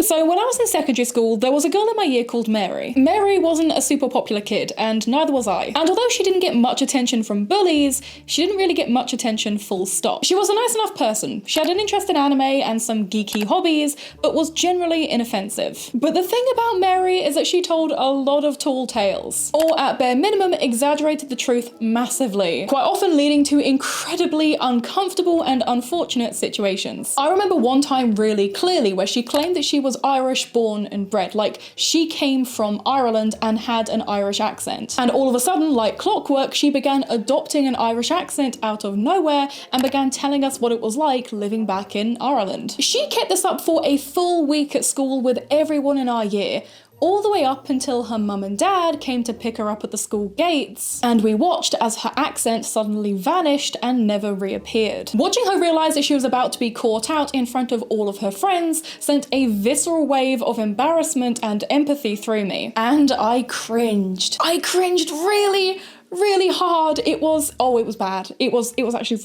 So when I was in secondary school, there was a girl in my year called Mary. Mary wasn't a super popular kid, and neither was I. And although she didn't get much attention from bullies, she didn't really get much attention full stop. She was a nice enough person. She had an interest in anime and some geeky hobbies, but was generally inoffensive. But the thing about Mary is that she told a lot of tall tales, or at bare minimum exaggerated the truth massively, quite often leading to incredibly uncomfortable and unfortunate situations. I remember one time really clearly where she claimed that she was Irish born and bred, like she came from Ireland and had an Irish accent. And all of a sudden, like clockwork, she began adopting an Irish accent out of nowhere and began telling us what it was like living back in Ireland. She kept this up for a full week at school with everyone in our year, all the way up until her mum and dad came to pick her up at the school gates, and we watched as her accent suddenly vanished and never reappeared. Watching her realise that she was about to be caught out in front of all of her friends sent a visceral wave of embarrassment and empathy through me, and I cringed. I cringed really hard. It was bad. It was actually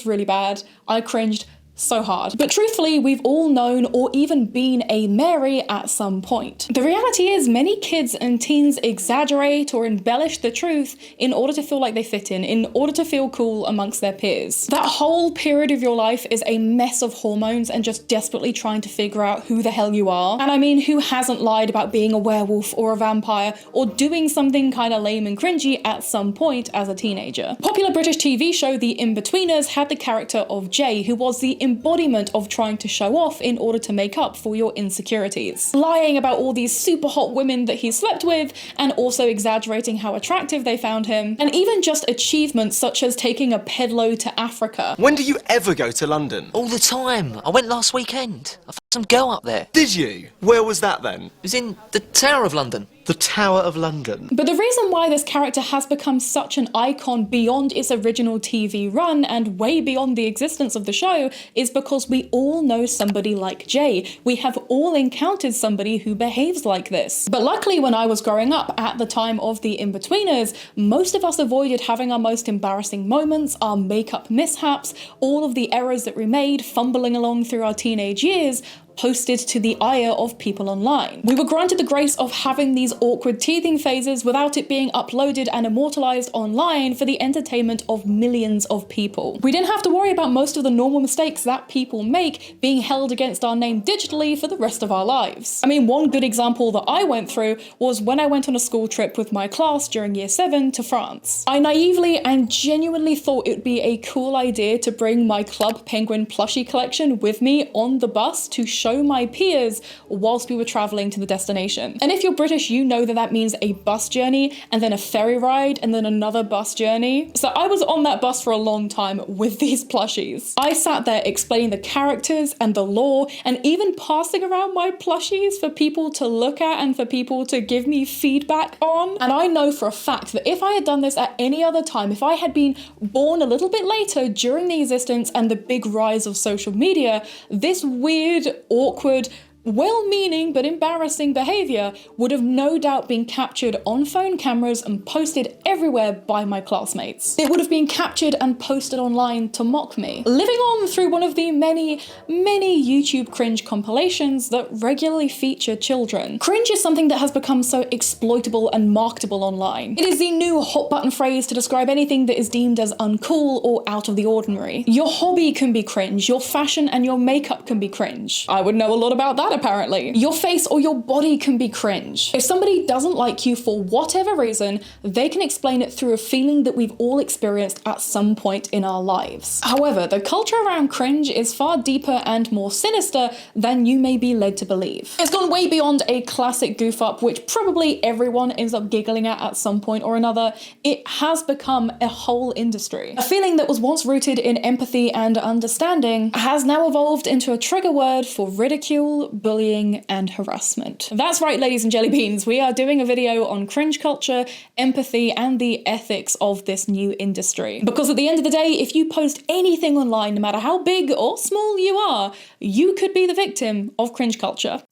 really bad. I cringed so hard. But truthfully, we've all known or even been a Mary at some point. The reality is many kids and teens exaggerate or embellish the truth in order to feel like they fit in order to feel cool amongst their peers. That whole period of your life is a mess of hormones and just desperately trying to figure out who the hell you are. And I mean, who hasn't lied about being a werewolf or a vampire or doing something kind of lame and cringy at some point as a teenager? Popular British TV show The In-Betweeners had the character of Jay, who was the embodiment of trying to show off in order to make up for your insecurities. Lying about all these super hot women that he slept with, and also exaggerating how attractive they found him, and even just achievements such as taking a pedalo to Africa. When do you ever go to London? All the time. I went last weekend. I found some girl up there. Did you? Where was that then? It was in the Tower of London. The Tower of London. But the reason why this character has become such an icon beyond its original TV run and way beyond the existence of the show is because we all know somebody like Jay. We have all encountered somebody who behaves like this. But luckily, when I was growing up at the time of The In-Betweeners, most of us avoided having our most embarrassing moments, our makeup mishaps, all of the errors that we made fumbling along through our teenage years, posted to the ire of people online. We were granted the grace of having these awkward teething phases without it being uploaded and immortalized online for the entertainment of millions of people. We didn't have to worry about most of the normal mistakes that people make being held against our name digitally for the rest of our lives. I mean, one good example that I went through was when I went on a school trip with my class during year 7 to France. I naively and genuinely thought it would be a cool idea to bring my Club Penguin plushie collection with me on the bus to show my peers whilst we were traveling to the destination. And if you're British, you know that that means a bus journey and then a ferry ride and then another bus journey. So I was on that bus for a long time with these plushies. I sat there explaining the characters and the lore and even passing around my plushies for people to look at and for people to give me feedback on. And I know for a fact that if I had done this at any other time, if I had been born a little bit later during the existence and the big rise of social media, this weird, awkward, well-meaning but embarrassing behaviour would have no doubt been captured on phone cameras and posted everywhere by my classmates. It would have been captured and posted online to mock me. Living on through one of the many YouTube cringe compilations that regularly feature children. Cringe is something that has become so exploitable and marketable online. It is the new hot button phrase to describe anything that is deemed as uncool or out of the ordinary. Your hobby can be cringe, your fashion and your makeup can be cringe. I would know a lot about that apparently. Your face or your body can be cringe. If somebody doesn't like you for whatever reason, they can explain it through a feeling that we've all experienced at some point in our lives. However, the culture around cringe is far deeper and more sinister than you may be led to believe. It's gone way beyond a classic goof up, which probably everyone ends up giggling at some point or another. It has become a whole industry. A feeling that was once rooted in empathy and understanding has now evolved into a trigger word for ridicule, bullying, and harassment. That's right, ladies and jelly beans, we are doing a video on cringe culture, empathy, and the ethics of this new industry. Because at the end of the day, if you post anything online, no matter how big or small you are, you could be the victim of cringe culture.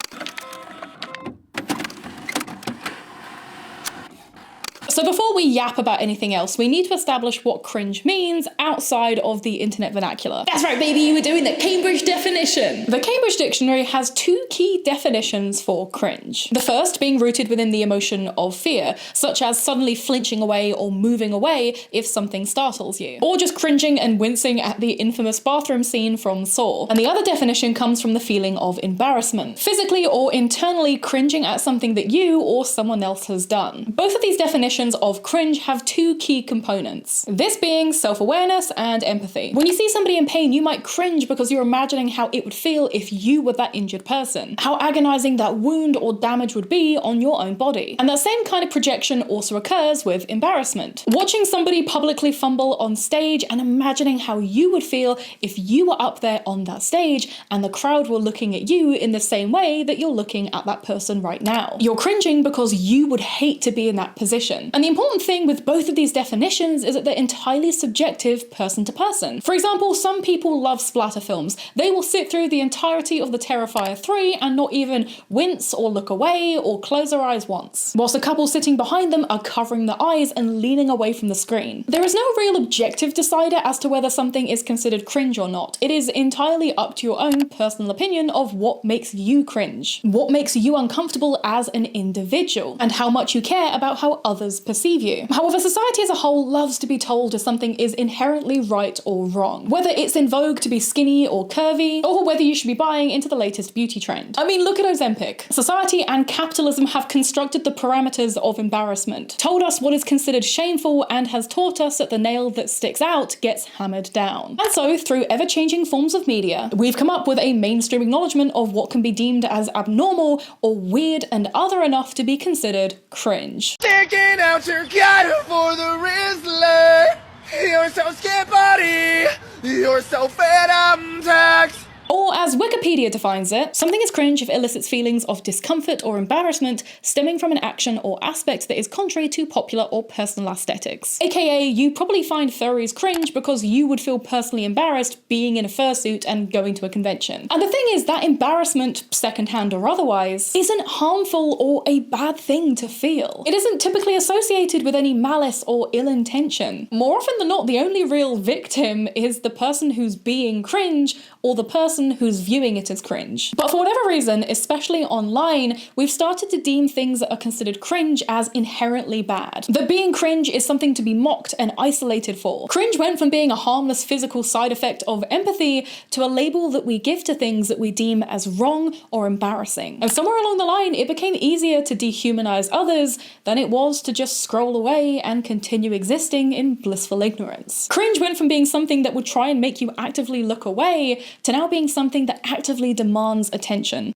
So before we yap about anything else, we need to establish what cringe means outside of the internet vernacular. That's right, baby, you were doing the Cambridge definition. The Cambridge Dictionary has two key definitions for cringe. The first being rooted within the emotion of fear, such as suddenly flinching away or moving away if something startles you, or just cringing and wincing at the infamous bathroom scene from Saw. And the other definition comes from the feeling of embarrassment, physically or internally cringing at something that you or someone else has done. Both of these definitions of cringe have two key components, this being self-awareness and empathy. When you see somebody in pain, you might cringe because you're imagining how it would feel if you were that injured person, how agonizing that wound or damage would be on your own body. And that same kind of projection also occurs with embarrassment. Watching somebody publicly fumble on stage and imagining how you would feel if you were up there on that stage and the crowd were looking at you in the same way that you're looking at that person right now. You're cringing because you would hate to be in that position. And the important thing with both of these definitions is that they're entirely subjective person to person. For example, some people love splatter films. They will sit through the entirety of the Terrifier 3 and not even wince or look away or close their eyes once, whilst a couple sitting behind them are covering their eyes and leaning away from the screen. There is no real objective decider as to whether something is considered cringe or not. It is entirely up to your own personal opinion of what makes you cringe, what makes you uncomfortable as an individual, and how much you care about how others perceive you. However, society as a whole loves to be told if something is inherently right or wrong, whether it's in vogue to be skinny or curvy, or whether you should be buying into the latest beauty trend. I mean, look at Ozempic. Society and capitalism have constructed the parameters of embarrassment, told us what is considered shameful, and has taught us that the nail that sticks out gets hammered down. And so, through ever-changing forms of media, we've come up with a mainstream acknowledgement of what can be deemed as abnormal or weird and other enough to be considered cringe. Taking out your gun for the Rizzler. You're so scared, buddy. You're so phantom tax. Or as Wikipedia defines it, something is cringe if it elicits feelings of discomfort or embarrassment stemming from an action or aspect that is contrary to popular or personal aesthetics. AKA, you probably find furries cringe because you would feel personally embarrassed being in a fursuit and going to a convention. And the thing is, that embarrassment, secondhand or otherwise, isn't harmful or a bad thing to feel. It isn't typically associated with any malice or ill intention. More often than not, the only real victim is the person who's being cringe or the person who's viewing it as cringe. But for whatever reason, especially online, we've started to deem things that are considered cringe as inherently bad. That being cringe is something to be mocked and isolated for. Cringe went from being a harmless physical side effect of empathy to a label that we give to things that we deem as wrong or embarrassing. And somewhere along the line, it became easier to dehumanize others than it was to just scroll away and continue existing in blissful ignorance. Cringe went from being something that would try and make you actively look away to now being something that actively demands attention.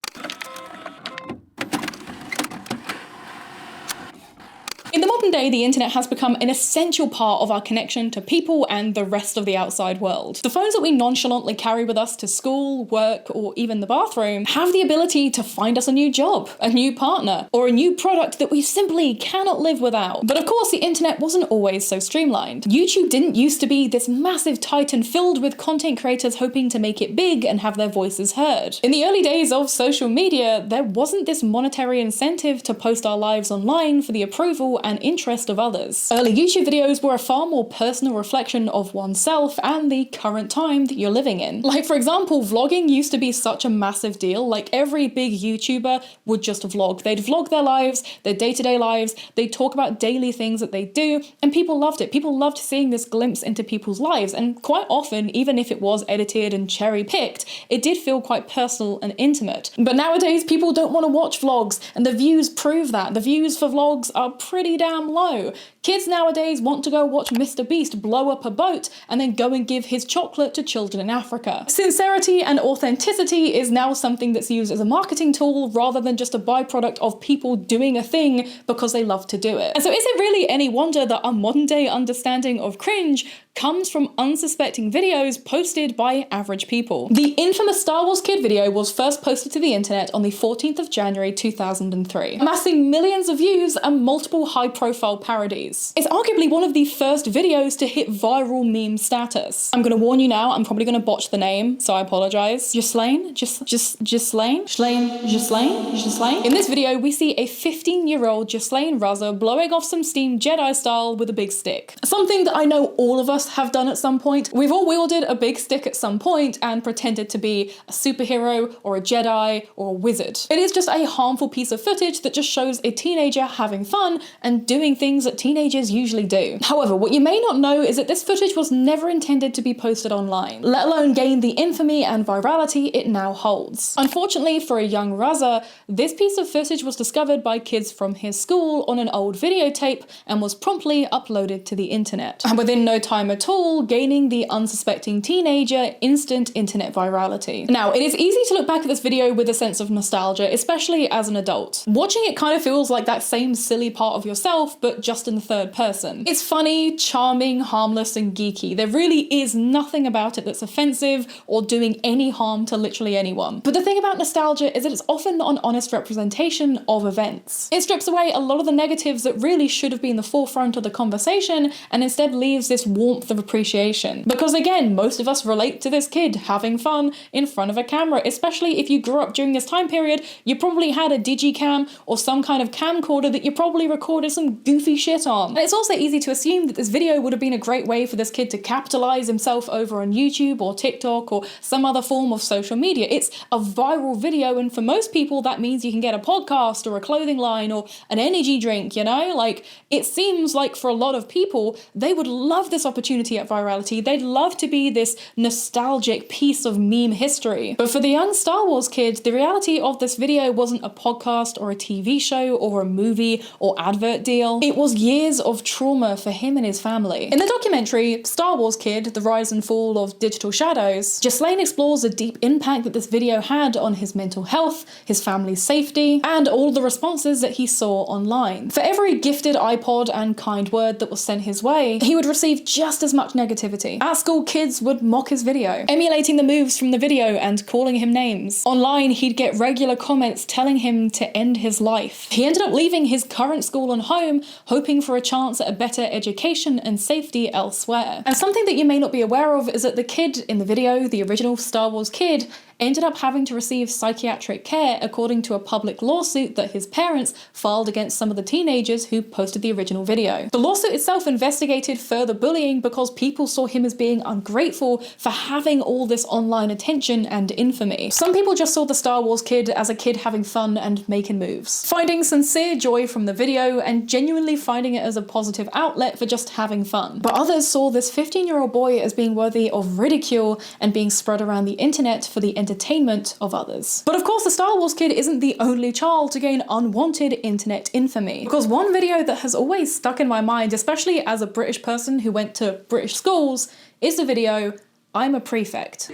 In the modern day, the internet has become an essential part of our connection to people and the rest of the outside world. The phones that we nonchalantly carry with us to school, work, or even the bathroom have the ability to find us a new job, a new partner, or a new product that we simply cannot live without. But of course, the internet wasn't always so streamlined. YouTube didn't used to be this massive titan filled with content creators hoping to make it big and have their voices heard. In the early days of social media, there wasn't this monetary incentive to post our lives online for the approval and interest of others. Early YouTube videos were a far more personal reflection of oneself and the current time that you're living in. Like, for example, vlogging used to be such a massive deal. Like, every big YouTuber would just vlog. They'd vlog their lives, their day-to-day lives, they'd talk about daily things that they do, and people loved it. People loved seeing this glimpse into people's lives, and quite often, even if it was edited and cherry-picked, it did feel quite personal and intimate. But nowadays, people don't want to watch vlogs, and the views prove that. The views for vlogs are pretty damn low. Kids nowadays want to go watch Mr. Beast blow up a boat and then go and give his chocolate to children in Africa. Sincerity and authenticity is now something that's used as a marketing tool rather than just a byproduct of people doing a thing because they love to do it. And so is it really any wonder that our modern day understanding of cringe comes from unsuspecting videos posted by average people. The infamous Star Wars Kid video was first posted to the internet on the 14th of January 2003, amassing millions of views and multiple high-profile parodies. It's arguably one of the first videos to hit viral meme status. I'm gonna warn you now, I'm probably gonna botch the name, so I apologize. Ghislaine? Ghislaine? Ghislaine? In this video, we see a 15-year-old Ghislaine Raza blowing off some steam Jedi style with a big stick. Something that I know all of us have done at some point. We've all wielded a big stick at some point and pretended to be a superhero or a Jedi or a wizard. It is just a harmful piece of footage that just shows a teenager having fun and doing things that teenagers usually do. However, what you may not know is that this footage was never intended to be posted online, let alone gain the infamy and virality it now holds. Unfortunately for a young Raza, this piece of footage was discovered by kids from his school on an old videotape and was promptly uploaded to the internet. And within no time at all, gaining the unsuspecting teenager instant internet virality. Now, it is easy to look back at this video with a sense of nostalgia, especially as an adult. Watching it kind of feels like that same silly part of yourself, but just in the third person. It's funny, charming, harmless, and geeky. There really is nothing about it that's offensive or doing any harm to literally anyone. But the thing about nostalgia is that it's often not an honest representation of events. It strips away a lot of the negatives that really should have been the forefront of the conversation and instead leaves this warmth of appreciation. Because again, most of us relate to this kid having fun in front of a camera, especially if you grew up during this time period. You probably had a digicam or some kind of camcorder that you probably recorded some goofy shit on. And it's also easy to assume that this video would have been a great way for this kid to capitalize himself over on YouTube or TikTok or some other form of social media. It's a viral video, and for most people that means you can get a podcast or a clothing line or an energy drink, you know? Like, it seems like for a lot of people, they would love this opportunity at virality. They'd love to be this nostalgic piece of meme history. But for the young Star Wars kid, the reality of this video wasn't a podcast or a TV show or a movie or advert deal. It was years of trauma for him and his family. In the documentary, Star Wars Kid, The Rise and Fall of Digital Shadows, Ghislaine explores the deep impact that this video had on his mental health, his family's safety, and all the responses that he saw online. For every gifted iPod and kind word that was sent his way, he would receive just as much negativity. At school, kids would mock his video, emulating the moves from the video and calling him names. Online, he'd get regular comments telling him to end his life. He ended up leaving his current school and home, hoping for a chance at a better education and safety elsewhere. And something that you may not be aware of is that the kid in the video, the original Star Wars kid, ended up having to receive psychiatric care according to a public lawsuit that his parents filed against some of the teenagers who posted the original video. The lawsuit itself investigated further bullying because people saw him as being ungrateful for having all this online attention and infamy. Some people just saw the Star Wars kid as a kid having fun and making moves, finding sincere joy from the video and genuinely finding it as a positive outlet for just having fun. But others saw this 15-year-old boy as being worthy of ridicule and being spread around the internet for the entertainment of others. But of course, the Star Wars kid isn't the only child to gain unwanted internet infamy. Because one video that has always stuck in my mind, especially as a British person who went to British schools, is the video, "I'm a prefect."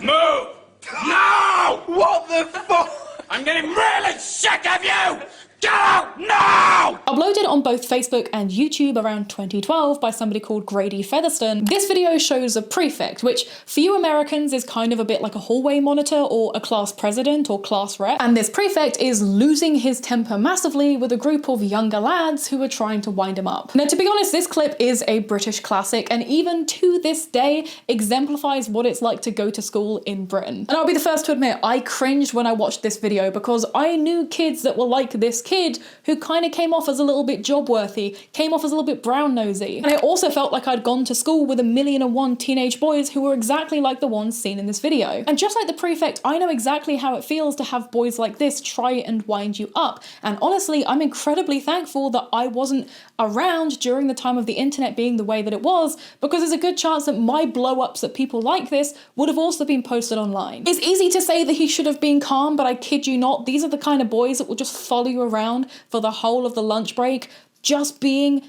Move! No! What the fuck? I'm getting really sick of you! Get out now! Uploaded on both Facebook and YouTube around 2012 by somebody called Grady Featherston, this video shows a prefect, which for you Americans is kind of a bit like a hallway monitor or a class president or class rep. And this prefect is losing his temper massively with a group of younger lads who are trying to wind him up. Now, to be honest, this clip is a British classic and even to this day exemplifies what it's like to go to school in Britain. And I'll be the first to admit, I cringed when I watched this video because I knew kids that were like this kid who kind of came off as a little bit job-worthy, came off as a little bit brown-nosy. And I also felt like I'd gone to school with 1,000,001 teenage boys who were exactly like the ones seen in this video. And just like the prefect, I know exactly how it feels to have boys like this try and wind you up. And honestly, I'm incredibly thankful that I wasn't around during the time of the internet being the way that it was, because there's a good chance that my blow-ups at people like this would have also been posted online. It's easy to say that he should have been calm, but I kid you not, these are the kind of boys that will just follow you around for the whole of the lunch break, just being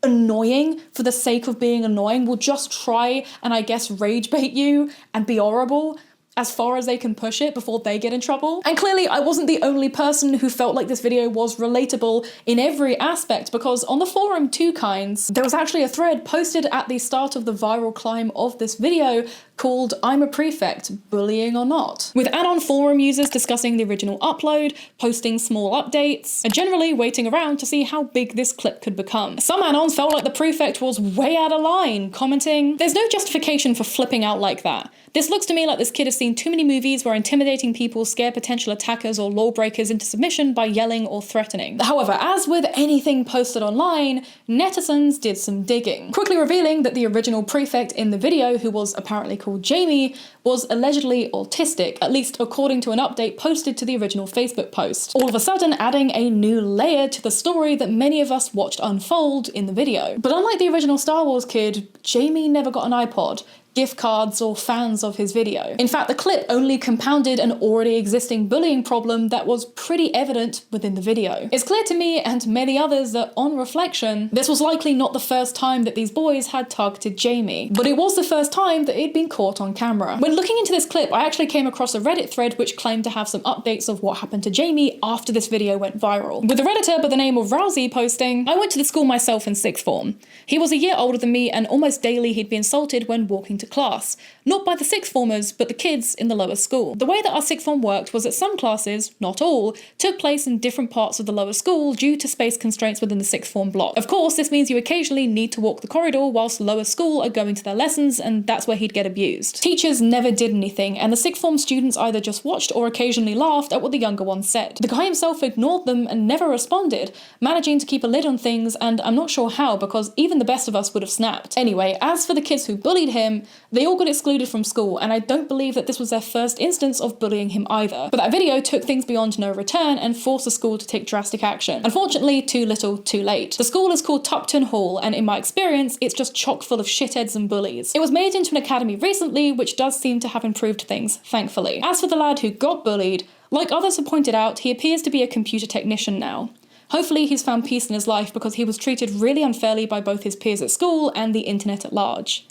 annoying for the sake of being annoying, will just try and I guess rage bait you and be horrible. as far as they can push it before they get in trouble. And clearly I wasn't the only person who felt like this video was relatable in every aspect, because on the forum Two Kinds, there was actually a thread posted at the start of the viral climb of this video called "I'm a Prefect, Bullying or Not?" with anon forum users discussing the original upload, posting small updates, and generally waiting around to see how big this clip could become. Some anons felt like the Prefect was way out of line, commenting, "There's no justification for flipping out like that. This looks to me like this kid has seen too many movies where intimidating people scare potential attackers or lawbreakers into submission by yelling or threatening." However, as with anything posted online, netizens did some digging, quickly revealing that the original Prefect in the video, who was apparently called Jamie, was allegedly autistic, at least according to an update posted to the original Facebook post, all of a sudden adding a new layer to the story that many of us watched unfold in the video. But unlike the original Star Wars kid, Jamie never got an iPod, gift cards, or fans of his video. In fact, the clip only compounded an already existing bullying problem that was pretty evident within the video. It's clear to me and many others that, on reflection, this was likely not the first time that these boys had targeted Jamie, but it was the first time that he'd been caught on camera. When looking into this clip, I actually came across a Reddit thread which claimed to have some updates of what happened to Jamie after this video went viral, with a Redditor by the name of Rousey posting, "I went to the school myself in sixth form. He was a year older than me, and almost daily he'd be insulted when walking to class. Not by the sixth formers, but the kids in the lower school. The way that our sixth form worked was that some classes, not all, took place in different parts of the lower school due to space constraints within the sixth form block. Of course, this means you occasionally need to walk the corridor whilst lower school are going to their lessons, and that's where he'd get abused. Teachers never did anything, and the sixth form students either just watched or occasionally laughed at what the younger ones said. The guy himself ignored them and never responded, managing to keep a lid on things, and I'm not sure how, because even the best of us would have snapped. Anyway, as for the kids who bullied him, they all got excluded from school, and I don't believe that this was their first instance of bullying him either. But that video took things beyond no return and forced the school to take drastic action. Unfortunately, too little, too late. The school is called Tupton Hall, and in my experience, it's just chock full of shitheads and bullies. It was made into an academy recently, which does seem to have improved things, thankfully. As for the lad who got bullied, like others have pointed out, he appears to be a computer technician now. Hopefully he's found peace in his life, because he was treated really unfairly by both his peers at school and the internet at large.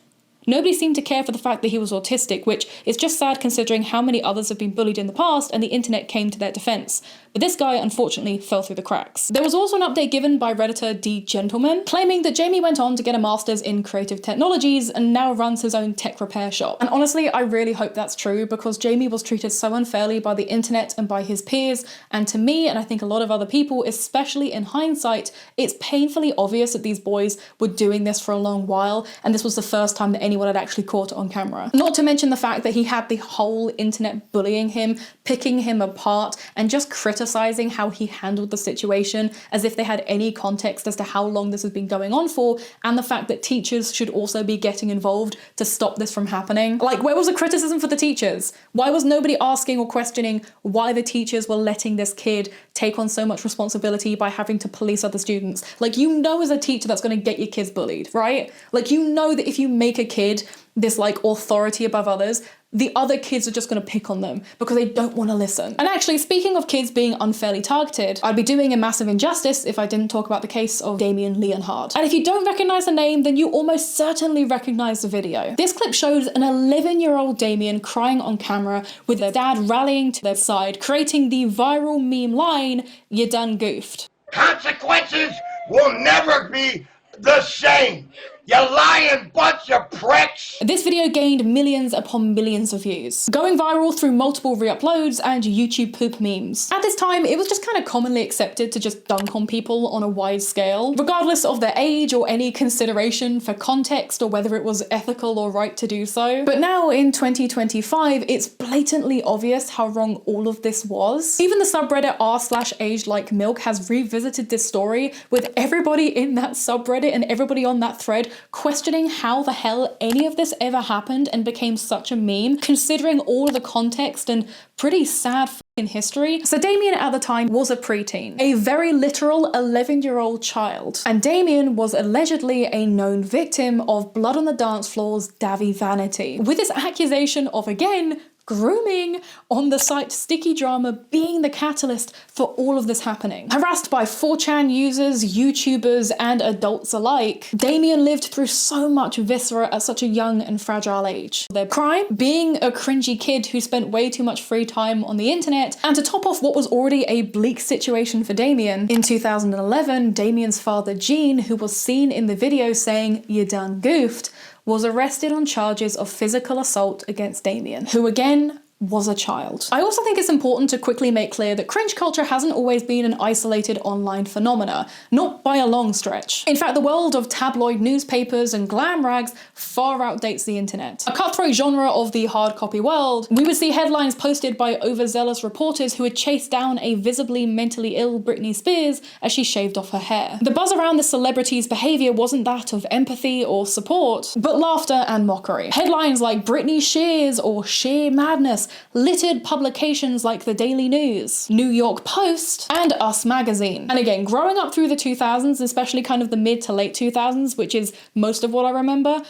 Nobody seemed to care for the fact that he was autistic, which is just sad considering how many others have been bullied in the past and the internet came to their defense. But this guy unfortunately fell through the cracks. There was also an update given by Redditor D Gentleman, claiming that Jamie went on to get a master's in creative technologies and now runs his own tech repair shop. And honestly, I really hope that's true, because Jamie was treated so unfairly by the internet and by his peers, and to me, and I think a lot of other people, especially in hindsight, it's painfully obvious that these boys were doing this for a long while, and this was the first time that anyone had actually caught it on camera. Not to mention the fact that he had the whole internet bullying him, picking him apart, and just criticizing how he handled the situation as if they had any context as to how long this has been going on for, and the fact that teachers should also be getting involved to stop this from happening. Like, where was the criticism for the teachers? Why was nobody asking or questioning why the teachers were letting this kid take on so much responsibility by having to police other students? Like, you know as a teacher that's going to get your kids bullied, right? Like, you know that if you make a kid this like authority above others, the other kids are just going to pick on them because they don't want to listen. And actually, speaking of kids being unfairly targeted, I'd be doing a massive injustice if I didn't talk about the case of Damien Leonhardt. And if you don't recognize the name, then you almost certainly recognize the video. This clip shows an 11-year-old Damien crying on camera with their dad rallying to their side, creating the viral meme line, "You done goofed." Consequences will never be the same. You lying bunch of pricks! This video gained millions upon millions of views, going viral through multiple re-uploads and YouTube poop memes. At this time, it was just kind of commonly accepted to just dunk on people on a wide scale, regardless of their age or any consideration for context or whether it was ethical or right to do so. But now in 2025, it's blatantly obvious how wrong all of this was. Even the subreddit r/agedlikemilk has revisited this story, with everybody in that subreddit and everybody on that thread questioning how the hell any of this ever happened and became such a meme, considering all of the context and pretty sad f***ing history. So Damien at the time was a preteen, a very literal 11-year-old child, and Damien was allegedly a known victim of Blood on the Dance Floor's Davy Vanity, with this accusation of, again, grooming on the site Sticky Drama being the catalyst for all of this happening. Harassed by 4chan users, YouTubers, and adults alike, Damien lived through so much viscera at such a young and fragile age. Their crime? Being a cringy kid who spent way too much free time on the internet, and to top off what was already a bleak situation for Damien, in 2011, Damien's father Gene, who was seen in the video saying, "You done goofed," was arrested on charges of physical assault against Damien, who again was a child. I also think it's important to quickly make clear that cringe culture hasn't always been an isolated online phenomena, not by a long stretch. In fact, the world of tabloid newspapers and glam rags far outdates the internet. A cutthroat genre of the hard copy world, we would see headlines posted by overzealous reporters who had chased down a visibly mentally ill Britney Spears as she shaved off her hair. The buzz around the celebrity's behaviour wasn't that of empathy or support, but laughter and mockery. Headlines like Britney shears or sheer madness littered publications like the Daily News, New York Post, and Us Magazine. And again, growing up through the 2000s, especially kind of the mid to late 2000s, which is most of what I remember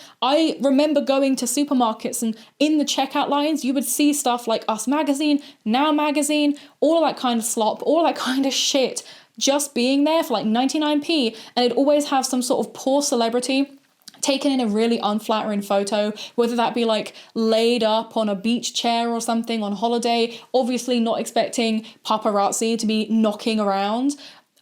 going to supermarkets and in the checkout lines, you would see stuff like Us Magazine, Now Magazine, all of that kind of slop, all that kind of shit just being there for like 99p, and it'd always have some sort of poor celebrity taken in a really unflattering photo, whether that be like laid up on a beach chair or something on holiday, obviously not expecting paparazzi to be knocking around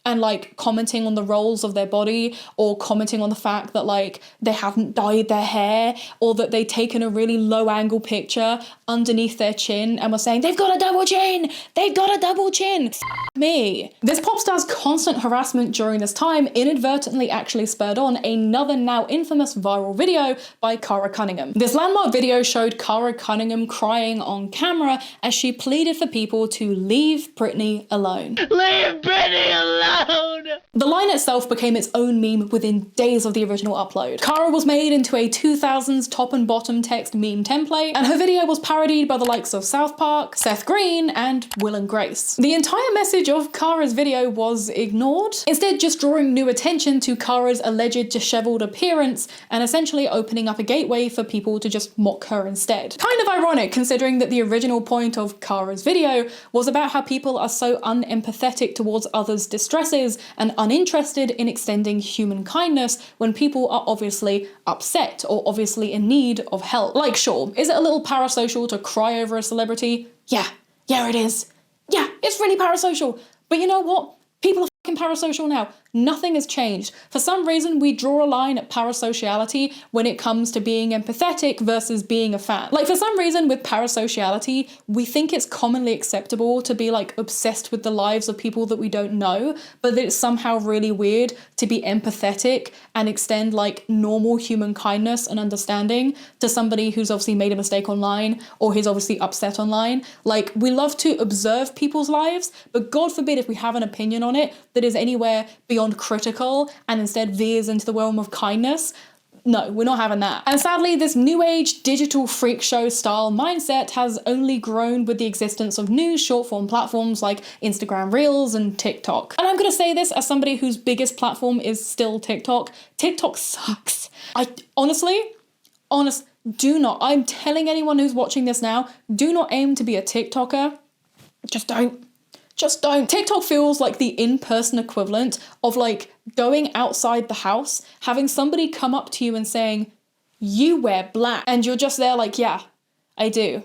and like commenting on the rolls of their body, or commenting on the fact that like they haven't dyed their hair, or that they'd taken a really low angle picture underneath their chin and were saying, "They've got a double chin! They've got a double chin!" F me. This pop star's constant harassment during this time inadvertently actually spurred on another now infamous viral video by Cara Cunningham. This landmark video showed Cara Cunningham crying on camera as she pleaded for people to leave Britney alone. Leave Britney alone! The line itself became its own meme within days of the original upload. Cara was made into a 2000s top and bottom text meme template, and her video was parodied by the likes of South Park, Seth Green, and Will and Grace. The entire message of Cara's video was ignored, instead just drawing new attention to Cara's alleged disheveled appearance and essentially opening up a gateway for people to just mock her instead. Kind of ironic considering that the original point of Cara's video was about how people are so unempathetic towards others' distresses and uninterested in extending human kindness when people are obviously upset or obviously in need of help. Like, sure, is it a little parasocial to cry over a celebrity? Yeah, it is. Yeah, it's really parasocial. But you know what? People are fucking parasocial now. Nothing has changed. For some reason, we draw a line at parasociality when it comes to being empathetic versus being a fan. Like, for some reason with parasociality, we think it's commonly acceptable to be like obsessed with the lives of people that we don't know, but that it's somehow really weird to be empathetic and extend like normal human kindness and understanding to somebody who's obviously made a mistake online or who's obviously upset online. Like, we love to observe people's lives, but God forbid if we have an opinion on it that is anywhere beyond critical and instead veers into the realm of kindness. No, we're not having that. And sadly, this new age digital freak show style mindset has only grown with the existence of new short form platforms like Instagram Reels and TikTok. And I'm gonna say this as somebody whose biggest platform is still TikTok. TikTok sucks. Do not, I'm telling anyone who's watching this now, do not aim to be a TikToker. Just don't. TikTok feels like the in-person equivalent of like going outside the house, having somebody come up to you and saying, "You wear black." And you're just there like, "Yeah, I do."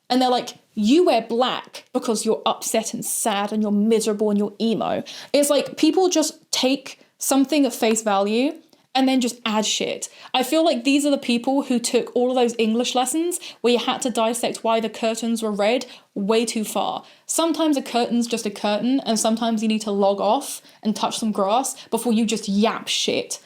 And they're like, "You wear black because you're upset and sad and you're miserable and you're emo." It's like people just take something at face value and then just add shit. I feel like these are the people who took all of those English lessons where you had to dissect why the curtains were red way too far. Sometimes a curtain's just a curtain, and sometimes you need to log off and touch some grass before you just yap shit.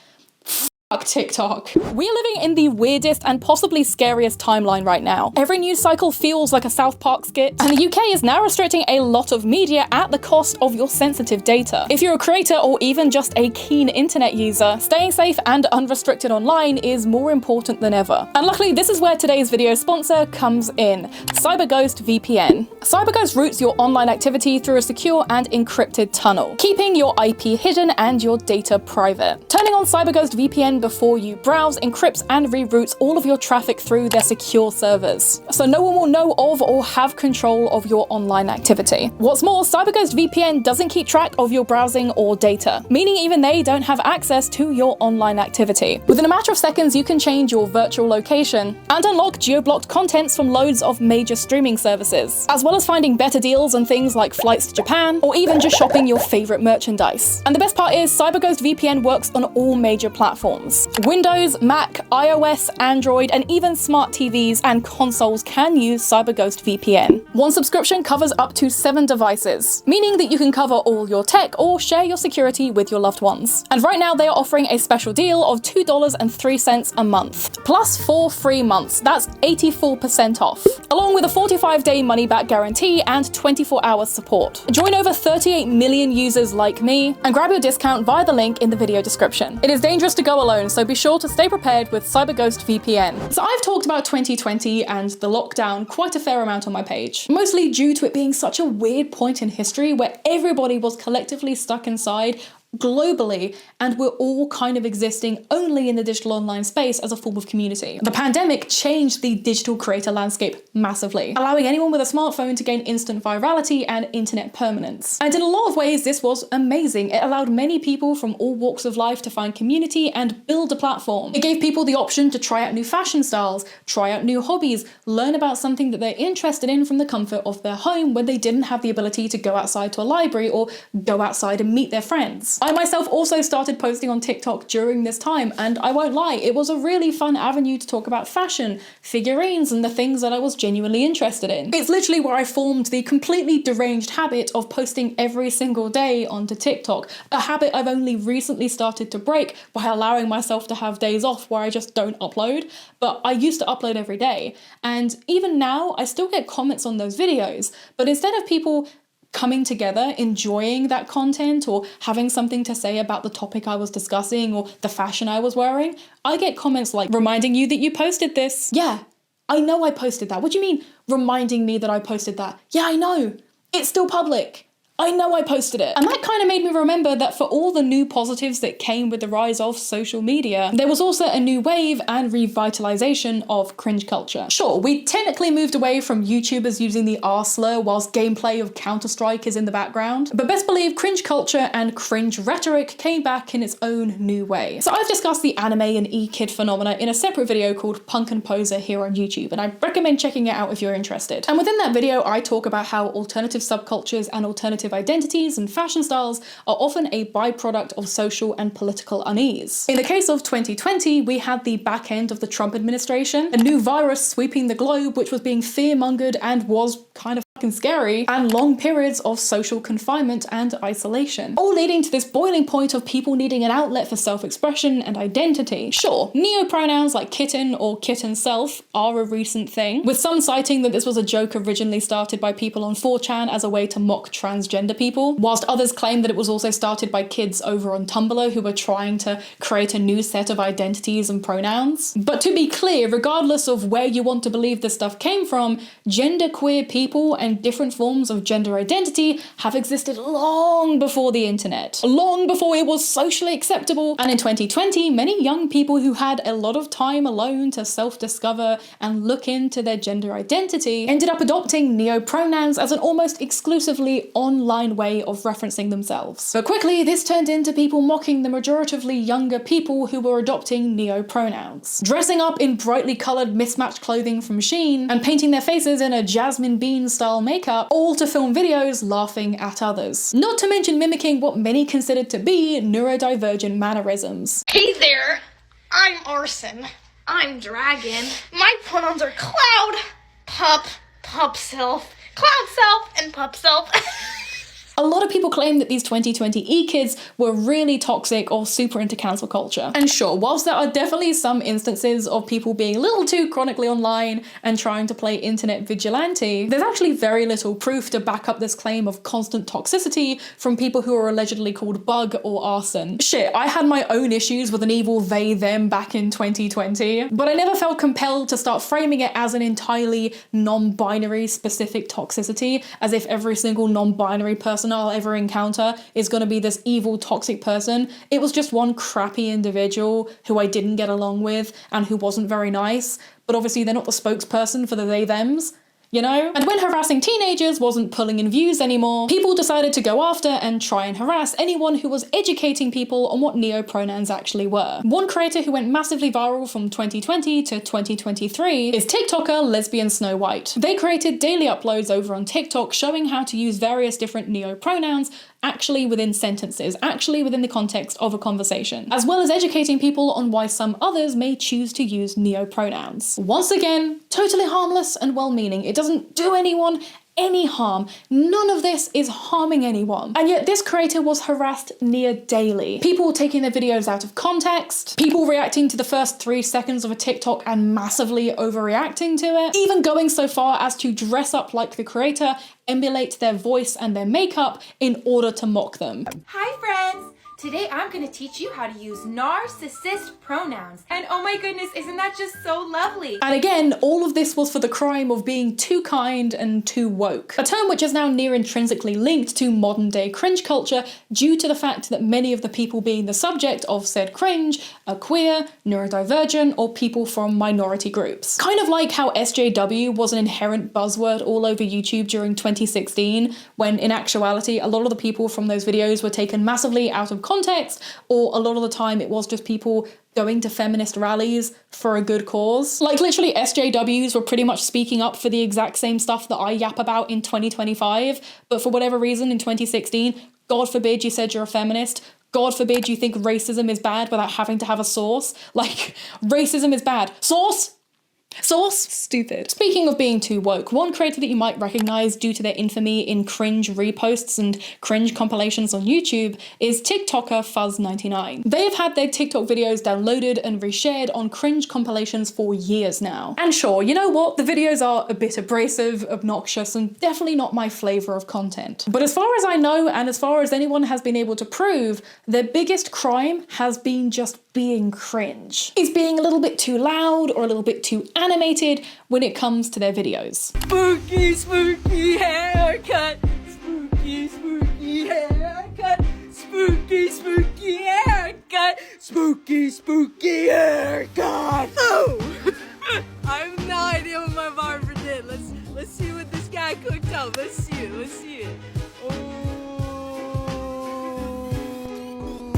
Fuck TikTok. We're living in the weirdest and possibly scariest timeline right now. Every news cycle feels like a South Park skit, and the UK is now restricting a lot of media at the cost of your sensitive data. If you're a creator or even just a keen internet user, staying safe and unrestricted online is more important than ever. And luckily, this is where today's video sponsor comes in, CyberGhost VPN. CyberGhost routes your online activity through a secure and encrypted tunnel, keeping your IP hidden and your data private. Turning on CyberGhost VPN information before you browse, encrypts and reroutes all of your traffic through their secure servers. So no one will know of or have control of your online activity. What's more, CyberGhost VPN doesn't keep track of your browsing or data, meaning even they don't have access to your online activity. Within a matter of seconds, you can change your virtual location and unlock geo-blocked contents from loads of major streaming services, as well as finding better deals on things like flights to Japan or even just shopping your favorite merchandise. And the best part is CyberGhost VPN works on all major platforms. Windows, Mac, iOS, Android, and even smart TVs and consoles can use CyberGhost VPN. One subscription covers up to 7 devices, meaning that you can cover all your tech or share your security with your loved ones. And right now they are offering a special deal of $2.03 a month, plus 4 free months. That's 84% off, along with a 45-day money-back guarantee and 24-hour support. Join over 38 million users like me and grab your discount via the link in the video description. It is dangerous to go alone, so be sure to stay prepared with CyberGhost VPN. So I've talked about 2020 and the lockdown quite a fair amount on my page, mostly due to it being such a weird point in history where everybody was collectively stuck inside globally, and we're all kind of existing only in the digital online space as a form of community. The pandemic changed the digital creator landscape massively, allowing anyone with a smartphone to gain instant virality and internet permanence. And in a lot of ways, this was amazing. It allowed many people from all walks of life to find community and build a platform. It gave people the option to try out new fashion styles, try out new hobbies, learn about something that they're interested in from the comfort of their home when they didn't have the ability to go outside to a library or go outside and meet their friends. I myself also started posting on TikTok during this time, and I won't lie, it was a really fun avenue to talk about fashion, figurines, and the things that I was genuinely interested in. It's literally where I formed the completely deranged habit of posting every single day onto TikTok, a habit I've only recently started to break by allowing myself to have days off where I just don't upload, but I used to upload every day. And even now, I still get comments on those videos, but instead of people coming together, enjoying that content, or having something to say about the topic I was discussing or the fashion I was wearing, I get comments like, reminding you that you posted this. Yeah, I know I posted that. What do you mean, reminding me that I posted that? Yeah, I know. It's still public. I know I posted it. And that kind of made me remember that for all the new positives that came with the rise of social media, there was also a new wave and revitalization of cringe culture. Sure, we technically moved away from YouTubers using the R slur whilst gameplay of Counter-Strike is in the background, but best believe cringe culture and cringe rhetoric came back in its own new way. So I've discussed the anime and e-kid phenomena in a separate video called Punk and Poser here on YouTube, and I recommend checking it out if you're interested. And within that video, I talk about how alternative subcultures and alternative identities and fashion styles are often a byproduct of social and political unease. In the case of 2020, we had the back end of the Trump administration, a new virus sweeping the globe which was being fear-mongered and was kind of fucking scary, and long periods of social confinement and isolation, all leading to this boiling point of people needing an outlet for self-expression and identity. Sure, neopronouns like kitten or kitten self are a recent thing, with some citing that this was a joke originally started by people on 4chan as a way to mock transgender people, whilst others claim that it was also started by kids over on Tumblr who were trying to create a new set of identities and pronouns. But to be clear, regardless of where you want to believe this stuff came from, genderqueer people and different forms of gender identity have existed long before the internet, long before it was socially acceptable. And in 2020, many young people who had a lot of time alone to self-discover and look into their gender identity ended up adopting neopronouns as an almost exclusively online way of referencing themselves. But quickly, this turned into people mocking the majoritively younger people who were adopting neopronouns, dressing up in brightly coloured mismatched clothing from Shein and painting their faces in a Jasmine Bean style makeup, all to film videos laughing at others. Not to mention mimicking what many considered to be neurodivergent mannerisms. Hey there, I'm Arson. I'm Dragon. My pronouns are Cloud, Pup Self, Cloud Self, and Pup Self. A lot of people claim that these 2020 e-kids were really toxic or super into cancel culture. And sure, whilst there are definitely some instances of people being a little too chronically online and trying to play internet vigilante, there's actually very little proof to back up this claim of constant toxicity from people who are allegedly called Bug or Arson. Shit, I had my own issues with an evil they, them back in 2020, but I never felt compelled to start framing it as an entirely non-binary specific toxicity, as if every single non-binary person person I'll ever encounter is going to be this evil, toxic person. It was just one crappy individual who I didn't get along with and who wasn't very nice. But obviously they're not the spokesperson for the they-thems. You know? And when harassing teenagers wasn't pulling in views anymore, people decided to go after and try and harass anyone who was educating people on what neopronouns actually were. One creator who went massively viral from 2020 to 2023 is TikToker Lesbian Snow White. They created daily uploads over on TikTok showing how to use various different neopronouns actually within sentences, actually within the context of a conversation, as well as educating people on why some others may choose to use neopronouns. Once again, totally harmless and well-meaning. It doesn't do anyone any harm. None of this is harming anyone. And yet this creator was harassed near daily. People taking their videos out of context, people reacting to the first 3 seconds of a TikTok and massively overreacting to it, even going so far as to dress up like the creator, emulate their voice and their makeup in order to mock them. Hi friends! Today I'm going to teach you how to use narcissist pronouns. And oh my goodness, isn't that just so lovely? And again, all of this was for the crime of being too kind and too woke. A term which is now near intrinsically linked to modern day cringe culture due to the fact that many of the people being the subject of said cringe are queer, neurodivergent, or people from minority groups. Kind of like how SJW was an inherent buzzword all over YouTube during 2016, when in actuality a lot of the people from those videos were taken massively out of context, or a lot of the time it was just people going to feminist rallies for a good cause. Like literally SJWs were pretty much speaking up for the exact same stuff that I yap about in 2025, but for whatever reason in 2016, God forbid you said you're a feminist, God forbid you think racism is bad without having to have a source. Like, racism is bad. Source? Source? Stupid. Speaking of being too woke, one creator that you might recognize due to their infamy in cringe reposts and cringe compilations on YouTube is TikToker Fuzz99. They have had their TikTok videos downloaded and reshared on cringe compilations for years now. And sure, you know what? The videos are a bit abrasive, obnoxious, and definitely not my flavor of content. But as far as I know, and as far as anyone has been able to prove, their biggest crime has been just being cringe. Is being a little bit too loud or a little bit too animated when it comes to their videos. Spooky, spooky haircut. Spooky, spooky haircut. Spooky, spooky haircut. Spooky, spooky haircut. Oh! I have no idea what my barber did. Let's see what this guy cooked up. Let's see it.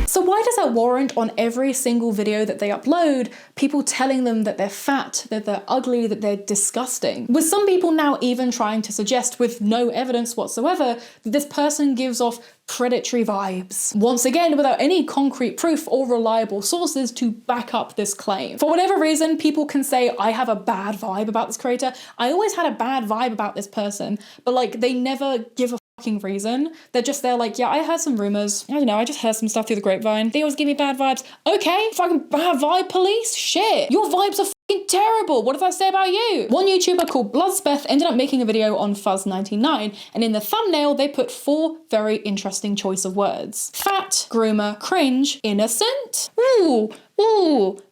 So why does that warrant on every single video that they upload, people telling them that they're fat, that they're ugly, that they're disgusting? With some people now even trying to suggest with no evidence whatsoever that this person gives off predatory vibes. Once again, without any concrete proof or reliable sources to back up this claim. For whatever reason, people can say, I have a bad vibe about this creator. I always had a bad vibe about this person, but like they never give a reason. They're just there like, yeah, I heard some rumors. I don't know, I just heard some stuff through the grapevine. They always give me bad vibes. Okay, fucking bad vibe police? Shit. Your vibes are fucking terrible. What did I say about you? One YouTuber called Bloodspeth ended up making a video on Fuzz99, and in the thumbnail they put 4 very interesting choice of words. Fat, groomer, cringe, innocent. Ooh,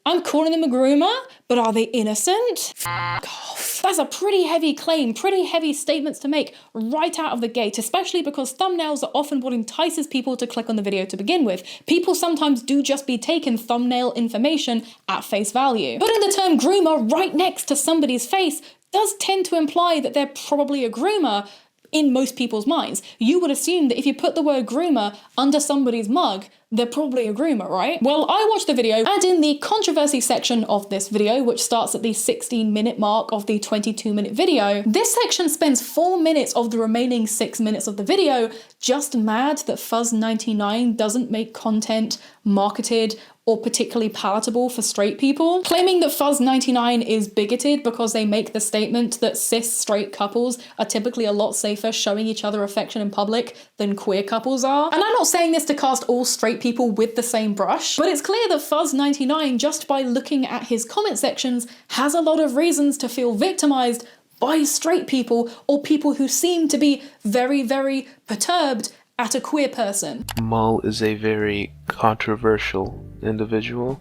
I'm calling them a groomer, but are they innocent? F off. That's a pretty heavy claim, pretty heavy statements to make right out of the gate, especially because thumbnails are often what entices people to click on the video to begin with. People sometimes do just be taken thumbnail information at face value. Putting the term groomer right next to somebody's face does tend to imply that they're probably a groomer in most people's minds. You would assume that if you put the word groomer under somebody's mug, they're probably a groomer, right? Well, I watched the video, and in the controversy section of this video, which starts at the 16-minute mark of the 22-minute video, this section spends 4 minutes of the remaining 6 minutes of the video just mad that Fuzz99 doesn't make content marketed or particularly palatable for straight people, claiming that Fuzz99 is bigoted because they make the statement that cis straight couples are typically a lot safer showing each other affection in public than queer couples are. And I'm not saying this to cast all straight people with the same brush, but it's clear that Fuzz99, just by looking at his comment sections, has a lot of reasons to feel victimized by straight people or people who seem to be very, very perturbed at a queer person. Mull is a very controversial individual.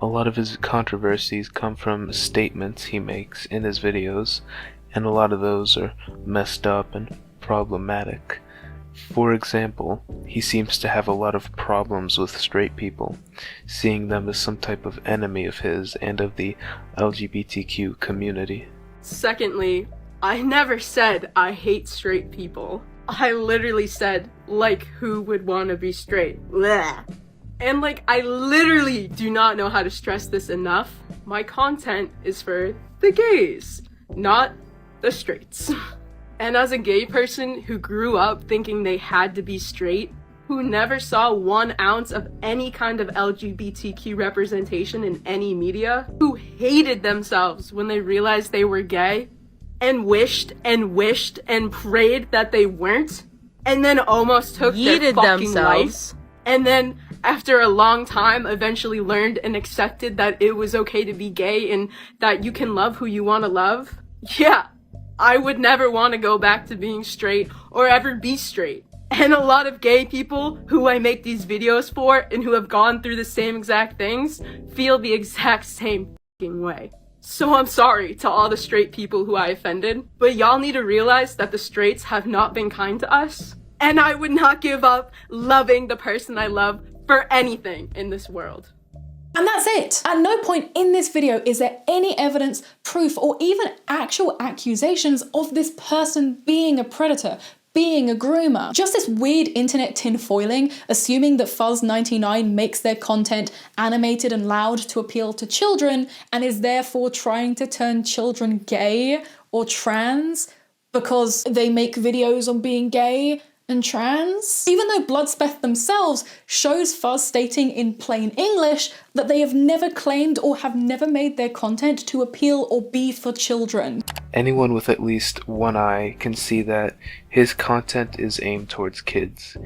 A lot of his controversies come from statements he makes in his videos, and a lot of those are messed up and problematic. For example, he seems to have a lot of problems with straight people, seeing them as some type of enemy of his and of the LGBTQ community. Secondly, I never said I hate straight people. I literally said, like, who would want to be straight? Blech. And like, I literally do not know how to stress this enough. My content is for the gays, not the straights. And as a gay person who grew up thinking they had to be straight, who never saw 1 ounce of any kind of LGBTQ representation in any media, who hated themselves when they realized they were gay, and wished and prayed that they weren't, and then almost took their fucking life, and then after a long time eventually learned and accepted that it was okay to be gay and that you can love who you want to love. Yeah, I would never want to go back to being straight or ever be straight. And a lot of gay people who I make these videos for and who have gone through the same exact things feel the exact same fucking way. So I'm sorry to all the straight people who I offended, but y'all need to realize that the straights have not been kind to us. And I would not give up loving the person I love for anything in this world. And that's it. At no point in this video is there any evidence, proof, or even actual accusations of this person being a predator, being a groomer. Just this weird internet tinfoiling, assuming that Fuzz99 makes their content animated and loud to appeal to children and is therefore trying to turn children gay or trans because they make videos on being gay and trans. Even though Bloodspeth themselves shows Fuzz stating in plain English that they have never claimed or have never made their content to appeal or be for children. Anyone with at least one eye can see that his content is aimed towards kids,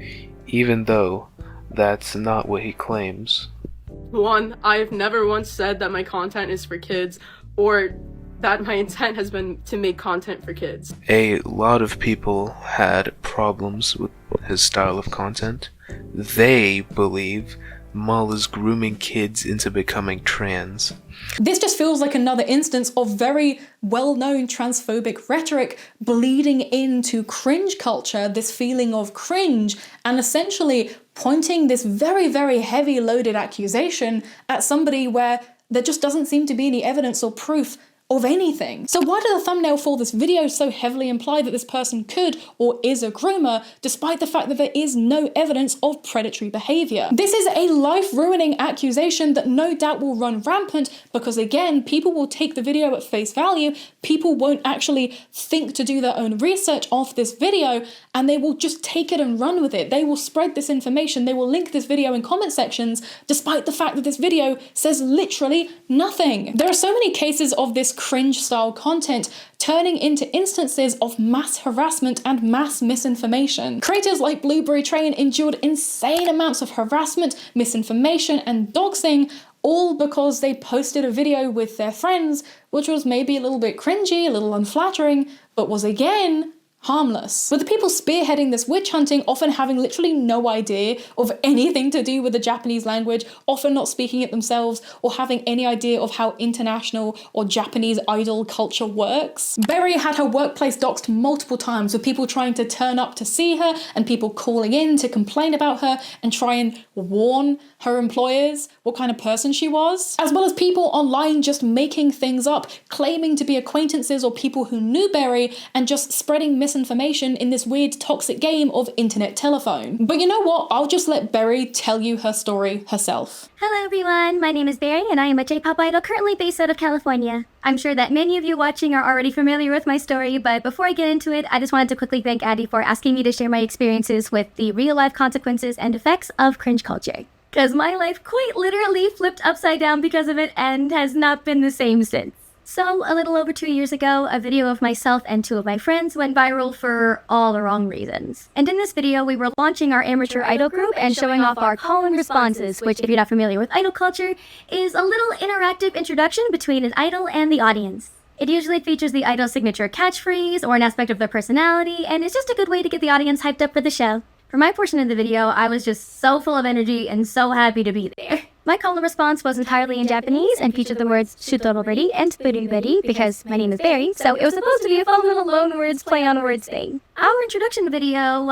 even though that's not what he claims. 1, I have never once said that my content is for kids or that my intent has been to make content for kids. A lot of people had problems with his style of content. They believe Mull is grooming kids into becoming trans. This just feels like another instance of very well-known transphobic rhetoric bleeding into cringe culture, this feeling of cringe, and essentially pointing this very, very heavy loaded accusation at somebody where there just doesn't seem to be any evidence or proof of anything. So why did the thumbnail for this video so heavily imply that this person could or is a groomer, despite the fact that there is no evidence of predatory behavior? This is a life-ruining accusation that no doubt will run rampant because, again, people will take the video at face value, people won't actually think to do their own research of this video, and they will just take it and run with it. They will spread this information, they will link this video in comment sections, despite the fact that this video says literally nothing. There are so many cases of this cringe style content turning into instances of mass harassment and mass misinformation. Creators like Blueberry Train endured insane amounts of harassment, misinformation, and doxing, all because they posted a video with their friends, which was maybe a little bit cringy, a little unflattering, but was again harmless. With the people spearheading this witch hunting often having literally no idea of anything to do with the Japanese language, often not speaking it themselves, or having any idea of how international or Japanese idol culture works. Berry had her workplace doxed multiple times, with people trying to turn up to see her and people calling in to complain about her and try and warn her employers what kind of person she was, as well as people online just making things up, claiming to be acquaintances or people who knew Berry and just spreading misinformation in this weird toxic game of internet telephone. But you know what? I'll just let Berry tell you her story herself. Hello everyone, my name is Berry and I am a J-pop idol currently based out of California. I'm sure that many of you watching are already familiar with my story, but before I get into it, I just wanted to quickly thank Addy for asking me to share my experiences with the real-life consequences and effects of cringe culture. Because my life quite literally flipped upside down because of it and has not been the same since. So, a little over 2 years ago, a video of myself and 2 of my friends went viral for all the wrong reasons. And in this video, we were launching our amateur idol group and showing off our call and responses, which, if you're not familiar with idol culture, is a little interactive introduction between an idol and the audience. It usually features the idol's signature catchphrase or an aspect of their personality, and it's just a good way to get the audience hyped up for the show. For my portion of the video, I was just so full of energy and so happy to be there. My call and response was entirely in Japanese and featured the words "Shutoroberi" and "Buruberi" because my name is Berry, so it was supposed to be a fun little loanwords play on words thing. Our introduction video,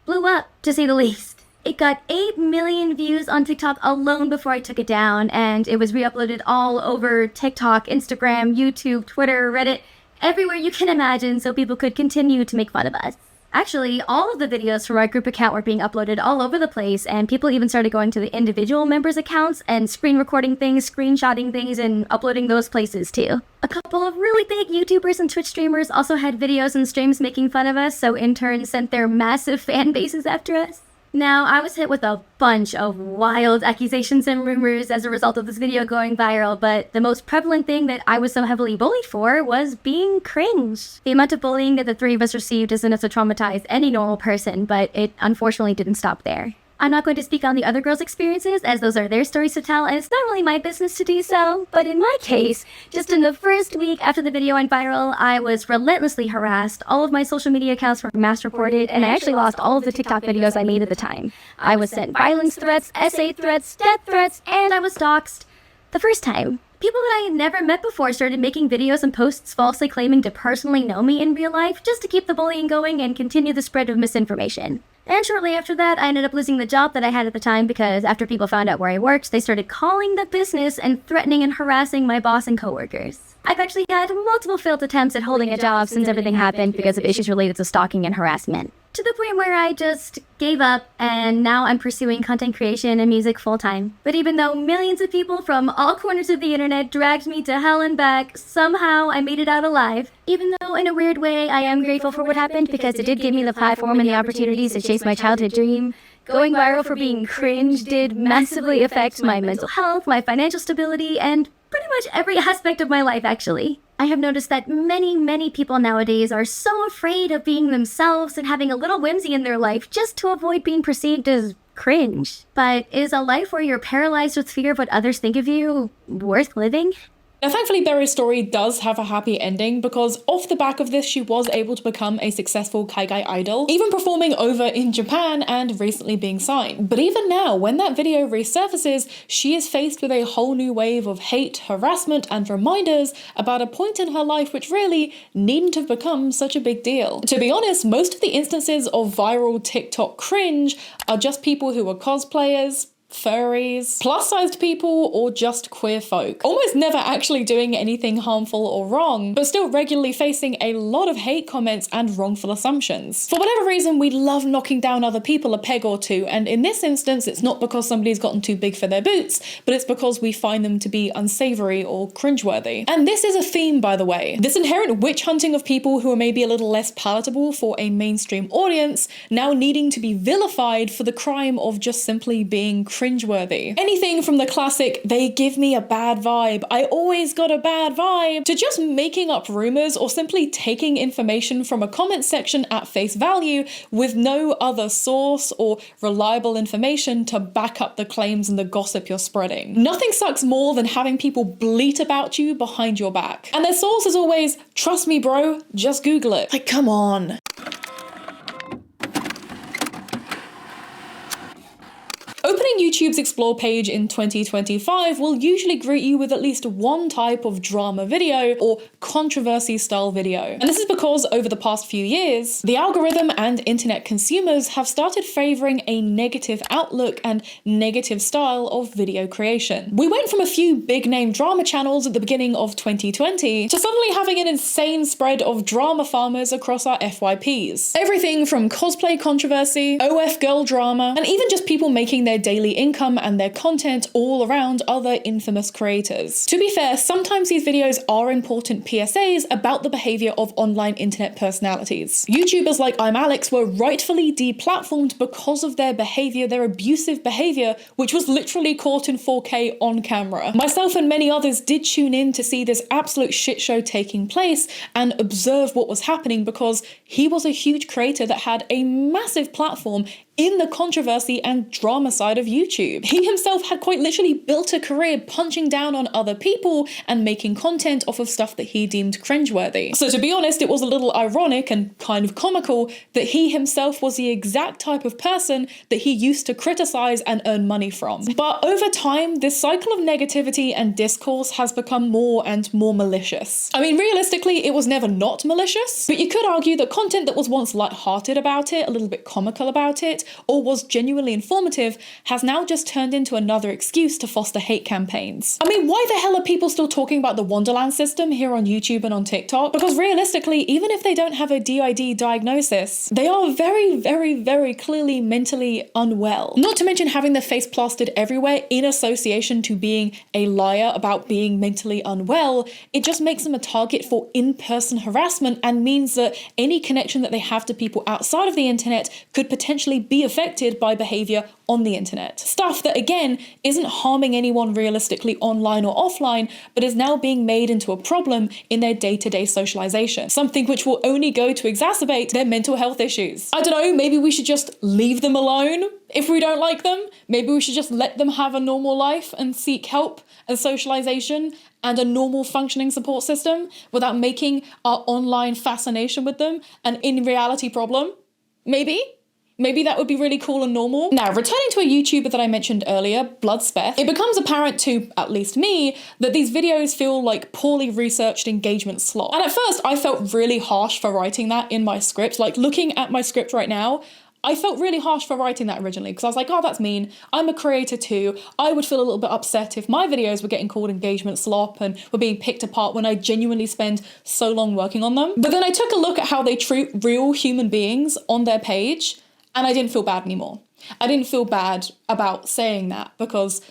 blew up, to say the least. It got 8 million views on TikTok alone before I took it down, and it was re-uploaded all over TikTok, Instagram, YouTube, Twitter, Reddit, everywhere you can imagine so people could continue to make fun of us. Actually, all of the videos from our group account were being uploaded all over the place, and people even started going to the individual members' accounts and screen recording things, screenshotting things, and uploading those places too. A couple of really big YouTubers and Twitch streamers also had videos and streams making fun of us, so in turn sent their massive fan bases after us. Now, I was hit with a bunch of wild accusations and rumors as a result of this video going viral, but the most prevalent thing that I was so heavily bullied for was being cringe. The amount of bullying that the three of us received is enough to traumatize any normal person, but it unfortunately didn't stop there. I'm not going to speak on the other girls' experiences, as those are their stories to tell, and it's not really my business to do so, but in my case, just in the first week after the video went viral, I was relentlessly harassed, all of my social media accounts were mass reported, and I actually lost all of the TikTok videos I made at the time. I was sent violence threats, essay threats, death threats, and I was doxxed. The first time. People that I had never met before started making videos and posts falsely claiming to personally know me in real life just to keep the bullying going and continue the spread of misinformation. And shortly after that, I ended up losing the job that I had at the time because after people found out where I worked, they started calling the business and threatening and harassing my boss and coworkers. I've actually had multiple failed attempts at holding a job since everything happened because of issues related to stalking and harassment. To the point where I just gave up, and now I'm pursuing content creation and music full-time. But even though millions of people from all corners of the internet dragged me to hell and back, somehow I made it out alive. Even though in a weird way, I am grateful for what happened because it did give me the platform and the opportunities to chase my childhood dream. Going viral for being cringe did massively affect my mental health, my financial stability, and pretty much every aspect of my life, actually. I have noticed that many people nowadays are so afraid of being themselves and having a little whimsy in their life just to avoid being perceived as cringe. But is a life where you're paralyzed with fear of what others think of you worth living? Now, thankfully, Berry's story does have a happy ending because off the back of this, she was able to become a successful Kaigai idol, even performing over in Japan and recently being signed. But even now, when that video resurfaces, she is faced with a whole new wave of hate, harassment, and reminders about a point in her life which really needn't have become such a big deal. To be honest, most of the instances of viral TikTok cringe are just people who are cosplayers, furries, plus-sized people, or just queer folk. Almost never actually doing anything harmful or wrong, but still regularly facing a lot of hate comments and wrongful assumptions. For whatever reason, we love knocking down other people a peg or two, and in this instance, it's not because somebody's gotten too big for their boots, but it's because we find them to be unsavory or cringeworthy. And this is a theme, by the way. This inherent witch hunting of people who are maybe a little less palatable for a mainstream audience, now needing to be vilified for the crime of just simply being cringeworthy. Anything from the classic, they give me a bad vibe, I always got a bad vibe, to just making up rumors or simply taking information from a comment section at face value with no other source or reliable information to back up the claims and the gossip you're spreading. Nothing sucks more than having people bleat about you behind your back. And their source is always, trust me bro, just Google it. Like, come on. Opening YouTube's Explore page in 2025 will usually greet you with at least one type of drama video or controversy style video. And this is because over the past few years, the algorithm and internet consumers have started favoring a negative outlook and negative style of video creation. We went from a few big name drama channels at the beginning of 2020 to suddenly having an insane spread of drama farmers across our FYPs. Everything from cosplay controversy, OF girl drama, and even just people making their daily income and their content all around other infamous creators. To be fair, sometimes these videos are important PSAs about the behavior of online internet personalities. YouTubers like I'm Alex were rightfully deplatformed because of their behavior, their abusive behavior, which was literally caught in 4K on camera. Myself and many others did tune in to see this absolute shit show taking place and observe what was happening because he was a huge creator that had a massive platform in the controversy and drama side of YouTube. He himself had quite literally built a career punching down on other people and making content off of stuff that he deemed cringeworthy. So to be honest, it was a little ironic and kind of comical that he himself was the exact type of person that he used to criticize and earn money from. But over time, this cycle of negativity and discourse has become more and more malicious. I mean, realistically, it was never not malicious, but you could argue that content that was once lighthearted about it, a little bit comical about it, or was genuinely informative, has now just turned into another excuse to foster hate campaigns. I mean, why the hell are people still talking about the Wonderland system here on YouTube and on TikTok? Because realistically, even if they don't have a DID diagnosis, they are very, very, very clearly mentally unwell. Not to mention having their face plastered everywhere in association to being a liar about being mentally unwell, it just makes them a target for in-person harassment and means that any connection that they have to people outside of the internet could potentially be affected by behavior on the internet. Stuff that, again, isn't harming anyone realistically online or offline, but is now being made into a problem in their day-to-day socialization. Something which will only go to exacerbate their mental health issues. I don't know, maybe we should just leave them alone if we don't like them. Maybe we should just let them have a normal life and seek help and socialization and a normal functioning support system without making our online fascination with them an in-reality problem. Maybe that would be really cool and normal. Now, returning to a YouTuber that I mentioned earlier, Bloodspeth, it becomes apparent to, at least me, that these videos feel like poorly researched engagement slop. And at first, I felt really harsh for writing that in my script. Like, looking at my script right now, I felt really harsh for writing that originally because I was like, oh, that's mean. I'm a creator too. I would feel a little bit upset if my videos were getting called engagement slop and were being picked apart when I genuinely spend so long working on them. But then I took a look at how they treat real human beings on their page, and I didn't feel bad anymore. I didn't feel bad about saying that because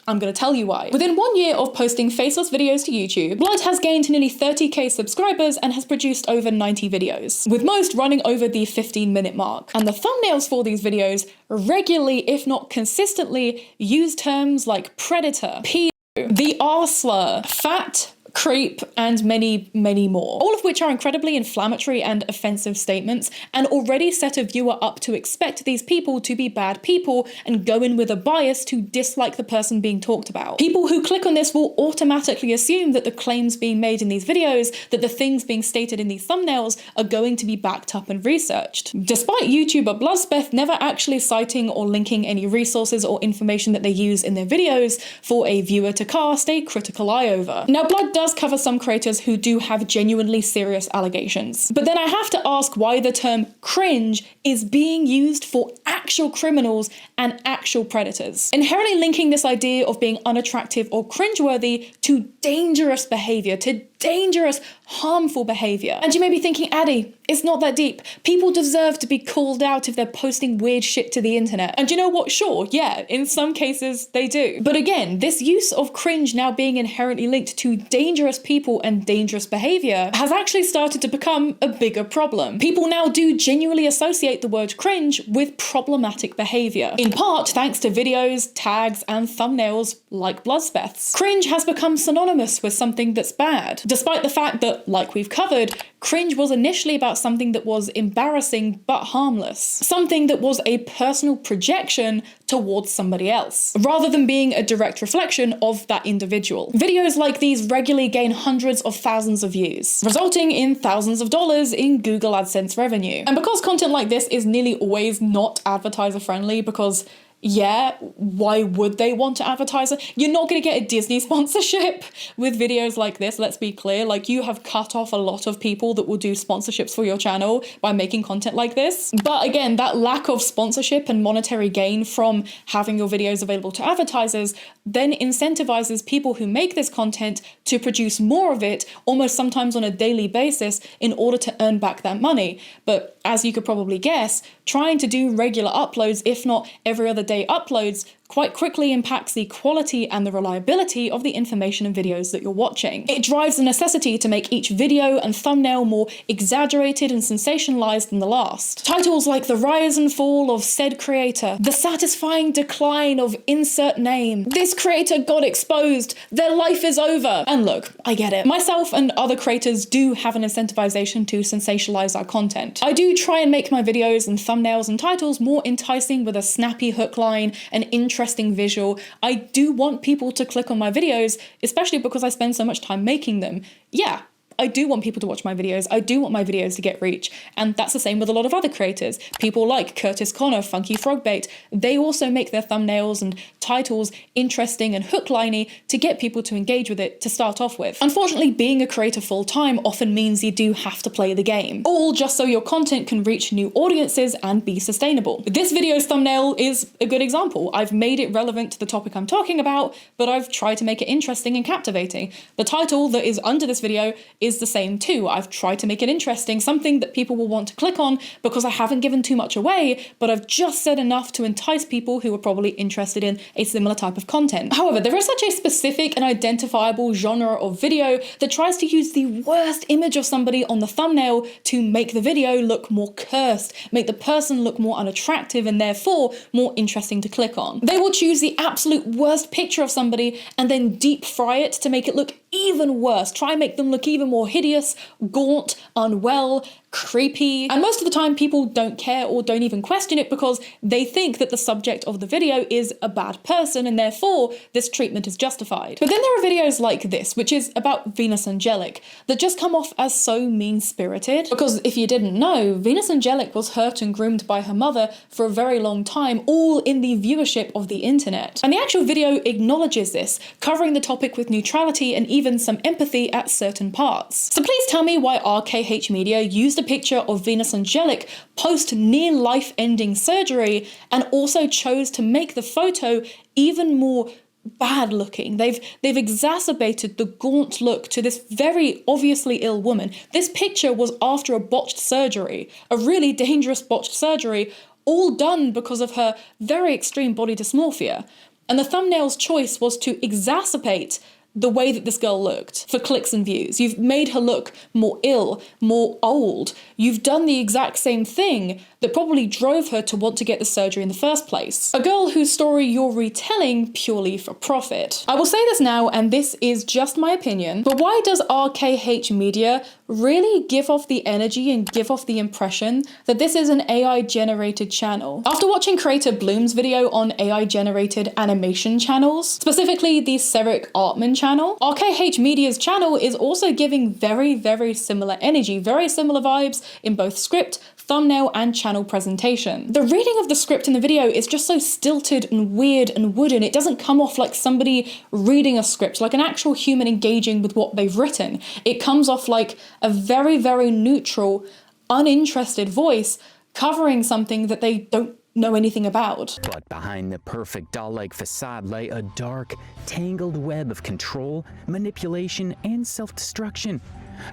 I'm going to tell you why. Within 1 year of posting faceless videos to YouTube, Blood has gained nearly 30k subscribers and has produced over 90 videos, with most running over the 15-minute mark. And the thumbnails for these videos regularly, if not consistently, use terms like predator, pedo, the R slur, fat, creep, and many, many more. All of which are incredibly inflammatory and offensive statements and already set a viewer up to expect these people to be bad people and go in with a bias to dislike the person being talked about. People who click on this will automatically assume that the claims being made in these videos, that the things being stated in these thumbnails are going to be backed up and researched. Despite YouTuber Bloodspeth never actually citing or linking any resources or information that they use in their videos for a viewer to cast a critical eye over. Now, Blood does cover some creators who do have genuinely serious allegations. But then I have to ask why the term cringe is being used for actual criminals and actual predators. Inherently linking this idea of being unattractive or cringeworthy to dangerous behavior, to dangerous, harmful behavior. And you may be thinking, Addie, it's not that deep. People deserve to be called out if they're posting weird shit to the internet. And you know what? Sure, yeah, in some cases they do. But again, this use of cringe now being inherently linked to dangerous people and dangerous behavior has actually started to become a bigger problem. People now do genuinely associate the word cringe with problematic behavior. In part, thanks to videos, tags, and thumbnails like Bloodspeth's. Cringe has become synonymous with something that's bad, despite the fact that, like we've covered, cringe was initially about something that was embarrassing but harmless. Something that was a personal projection towards somebody else, rather than being a direct reflection of that individual. Videos like these regularly gain hundreds of thousands of views, resulting in thousands of dollars in Google AdSense revenue. And because content like this is nearly always not advertiser friendly, because yeah, why would they want to advertise it? You're not going to get a Disney sponsorship with videos like this, let's be clear. Like, you have cut off a lot of people that will do sponsorships for your channel by making content like this. But again, that lack of sponsorship and monetary gain from having your videos available to advertisers then incentivizes people who make this content to produce more of it, almost sometimes on a daily basis, in order to earn back that money. But as you could probably guess, trying to do regular uploads, if not every other day uploads, quite quickly impacts the quality and the reliability of the information and videos that you're watching. It drives the necessity to make each video and thumbnail more exaggerated and sensationalized than the last. Titles like the rise and fall of said creator, the satisfying decline of insert name, this creator got exposed, their life is over. And look, I get it. Myself and other creators do have an incentivization to sensationalize our content. I do try and make my videos and thumbnails and titles more enticing with a snappy hook line, an interesting visual. I do want people to click on my videos, especially because I spend so much time making them. Yeah, I do want people to watch my videos. I do want my videos to get reach. And that's the same with a lot of other creators. People like Curtis Connor, Funky Frogbait, they also make their thumbnails and titles interesting and hook-liney to get people to engage with it to start off with. Unfortunately, being a creator full-time often means you do have to play the game, all just so your content can reach new audiences and be sustainable. This video's thumbnail is a good example. I've made it relevant to the topic I'm talking about, but I've tried to make it interesting and captivating. The title that is under this video is the same too. I've tried to make it interesting, something that people will want to click on because I haven't given too much away, but I've just said enough to entice people who are probably interested in a similar type of content. However, there is such a specific and identifiable genre of video that tries to use the worst image of somebody on the thumbnail to make the video look more cursed, make the person look more unattractive and therefore more interesting to click on. They will choose the absolute worst picture of somebody and then deep fry it to make it look even worse, try and make them look even more hideous, gaunt, unwell, creepy. And most of the time people don't care or don't even question it because they think that the subject of the video is a bad person and therefore this treatment is justified. But then there are videos like this, which is about Venus Angelic, that just come off as so mean-spirited. Because if you didn't know, Venus Angelic was hurt and groomed by her mother for a very long time, all in the viewership of the internet. And the actual video acknowledges this, covering the topic with neutrality and even some empathy at certain parts. So please tell me why RKH Media used a picture of Venus Angelic post near life-ending surgery and also chose to make the photo even more bad looking. They've exacerbated the gaunt look to this very obviously ill woman. This picture was after a botched surgery, a really dangerous botched surgery, all done because of her very extreme body dysmorphia. And the thumbnail's choice was to exacerbate the way that this girl looked for clicks and views. You've made her look more ill, more old. You've done the exact same thing that probably drove her to want to get the surgery in the first place. A girl whose story you're retelling purely for profit. I will say this now, and this is just my opinion, but why does RKH Media really give off the energy and give off the impression that this is an AI-generated channel? After watching creator Bloom's video on AI-generated animation channels, specifically the Ceric Artman channel, RKH Media's channel is also giving very, very similar energy, very similar vibes in both script, thumbnail, and channel presentation. The reading of the script in the video is just so stilted and weird and wooden. It doesn't come off like somebody reading a script, like an actual human engaging with what they've written. It comes off like a very, very neutral, uninterested voice covering something that they don't know anything about. But behind the perfect doll-like facade lay a dark, tangled web of control, manipulation, and self-destruction.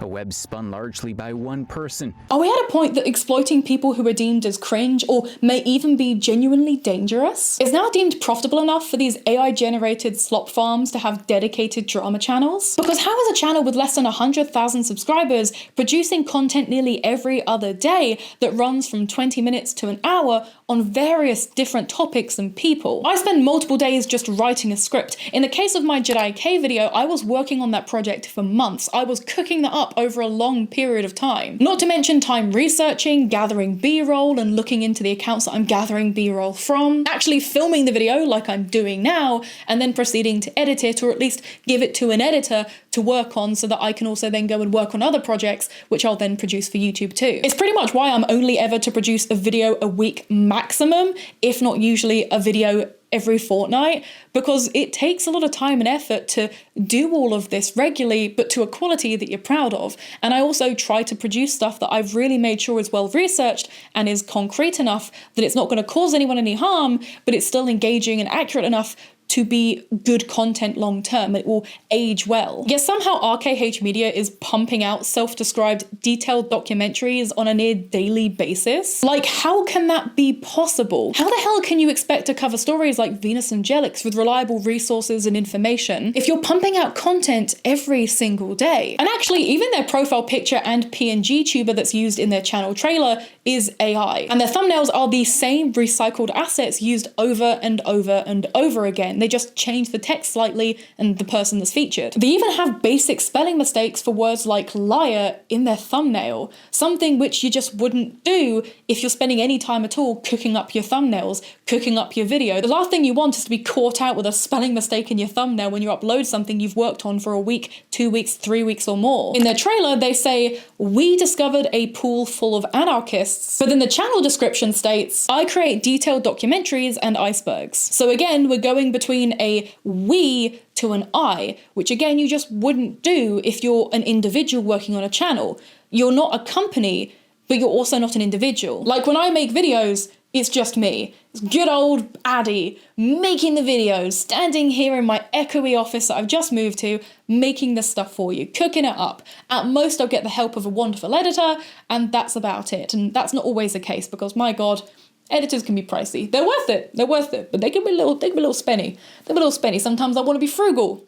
A web spun largely by one person. Are we at a point that exploiting people who are deemed as cringe or may even be genuinely dangerous is now deemed profitable enough for these AI-generated slop farms to have dedicated drama channels? Because how is a channel with less than 100,000 subscribers producing content nearly every other day that runs from 20 minutes to an hour on various different topics and people? I spend multiple days just writing a script. In the case of my Jedi K video, I was working on that project for months. I was cooking that up over a long period of time. Not to mention time researching, gathering B-roll, and looking into the accounts that I'm gathering B-roll from, actually filming the video like I'm doing now, and then proceeding to edit it, or at least give it to an editor to work on so that I can also then go and work on other projects, which I'll then produce for YouTube too. It's pretty much why I'm only ever to produce a video a week maximum, if not usually a video every fortnight, because it takes a lot of time and effort to do all of this regularly, but to a quality that you're proud of. And I also try to produce stuff that I've really made sure is well researched and is concrete enough that it's not going to cause anyone any harm, but it's still engaging and accurate enough to be good content long term. It will age well. Yet somehow RKH Media is pumping out self-described detailed documentaries on a near daily basis. Like, how can that be possible? How the hell can you expect to cover stories like Venus Angelics with reliable resources and information if you're pumping out content every single day? And actually, even their profile picture and PNG tuber that's used in their channel trailer is AI. And their thumbnails are the same recycled assets used over and over and over again. They just change the text slightly and the person that's featured. They even have basic spelling mistakes for words like liar in their thumbnail, something which you just wouldn't do if you're spending any time at all cooking up your thumbnails, cooking up your video. The last thing you want is to be caught out with a spelling mistake in your thumbnail when you upload something you've worked on for a week, 2 weeks, 3 weeks or more. In their trailer, they say, "We discovered a pool full of anarchists," but then the channel description states, "I create detailed documentaries and icebergs." So again, we're going between a we to an I, which again, you just wouldn't do if you're an individual working on a channel. You're not a company, but you're also not an individual. Like when I make videos, it's just me. It's good old Addy making the videos, standing here in my echoey office that I've just moved to, making this stuff for you, cooking it up. At most, I'll get the help of a wonderful editor, and that's about it. And that's not always the case because, my God, editors can be pricey. They're worth it, but they can be a little spenny. They're a little spenny. Sometimes I want to be frugal.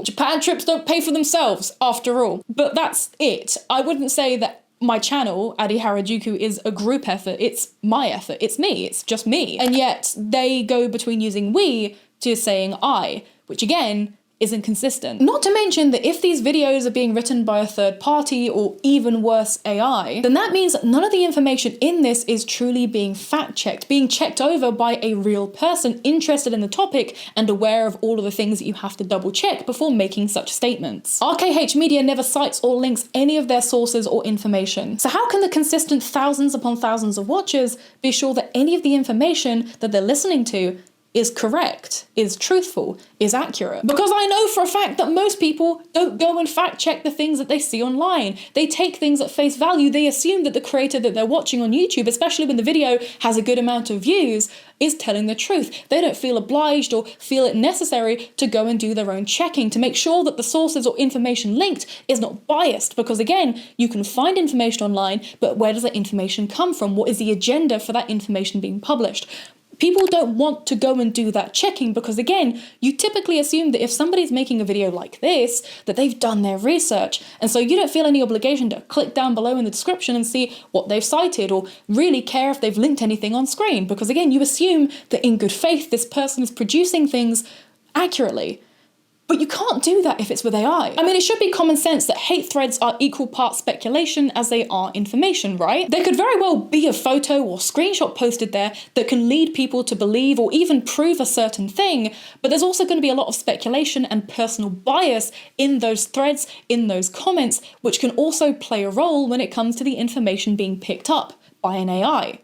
Japan trips don't pay for themselves, after all. But that's it. I wouldn't say that my channel, Adi Harajuku, is a group effort. It's my effort. It's me. It's just me. And yet they go between using we to saying I, which again, isn't consistent. Not to mention that if these videos are being written by a third party or even worse AI, then that means that none of the information in this is truly being fact-checked, being checked over by a real person interested in the topic and aware of all of the things that you have to double check before making such statements. RKH Media never cites or links any of their sources or information. So how can the consistent thousands upon thousands of watchers be sure that any of the information that they're listening to is correct, is truthful, is accurate? Because I know for a fact that most people don't go and fact check the things that they see online. They take things at face value. They assume that the creator that they're watching on YouTube, especially when the video has a good amount of views, is telling the truth. They don't feel obliged or feel it necessary to go and do their own checking to make sure that the sources or information linked is not biased. Because again, you can find information online, but where does that information come from? What is the agenda for that information being published? People don't want to go and do that checking because, again, you typically assume that if somebody's making a video like this, that they've done their research. And so you don't feel any obligation to click down below in the description and see what they've cited or really care if they've linked anything on screen. Because, again, you assume that in good faith, this person is producing things accurately. But you can't do that if it's with AI. I mean, it should be common sense that hate threads are equal parts speculation as they are information, right? There could very well be a photo or screenshot posted there that can lead people to believe or even prove a certain thing, but there's also going to be a lot of speculation and personal bias in those threads, in those comments, which can also play a role when it comes to the information being picked up by an AI.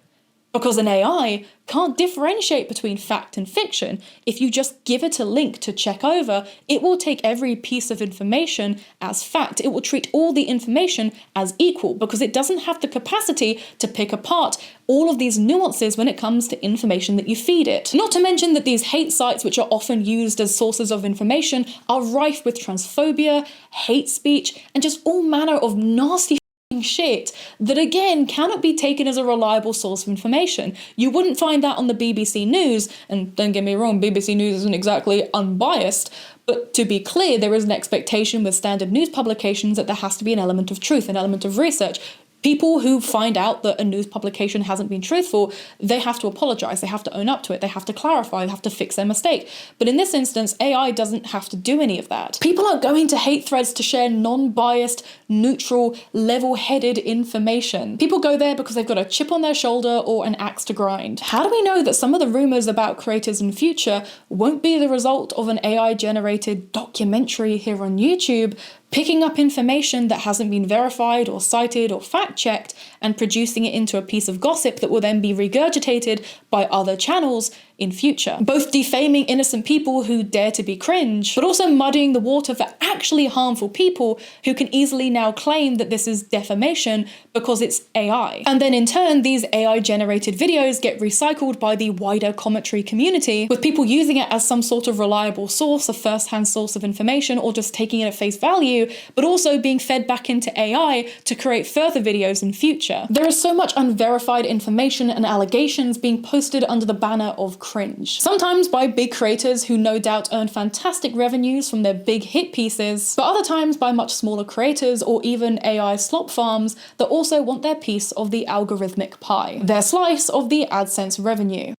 Because an AI can't differentiate between fact and fiction. If you just give it a link to check over, it will take every piece of information as fact. It will treat all the information as equal because it doesn't have the capacity to pick apart all of these nuances when it comes to information that you feed it. Not to mention that these hate sites, which are often used as sources of information, are rife with transphobia, hate speech, and just all manner of nasty shit that again cannot be taken as a reliable source of information. You wouldn't find that on the BBC News, and don't get me wrong, BBC News isn't exactly unbiased, but to be clear, there is an expectation with standard news publications that there has to be an element of truth, an element of research. People who find out that a news publication hasn't been truthful, they have to apologize, they have to own up to it, they have to clarify, they have to fix their mistake. But in this instance, AI doesn't have to do any of that. People are going to hate threads to share non-biased, neutral, level-headed information. People go there because they've got a chip on their shoulder or an axe to grind. How do we know that some of the rumors about creators in future won't be the result of an AI-generated documentary here on YouTube, picking up information that hasn't been verified or cited or fact-checked and producing it into a piece of gossip that will then be regurgitated by other channels in future, both defaming innocent people who dare to be cringe, but also muddying the water for actually harmful people who can easily now claim that this is defamation because it's AI. And then in turn, these AI generated videos get recycled by the wider commentary community, with people using it as some sort of reliable source, a first-hand source of information, or just taking it at face value, but also being fed back into AI to create further videos in future. There is so much unverified information and allegations being posted under the banner of cringe. Sometimes by big creators who no doubt earn fantastic revenues from their big hit pieces, but other times by much smaller creators or even AI slop farms that also want their piece of the algorithmic pie, their slice of the AdSense revenue.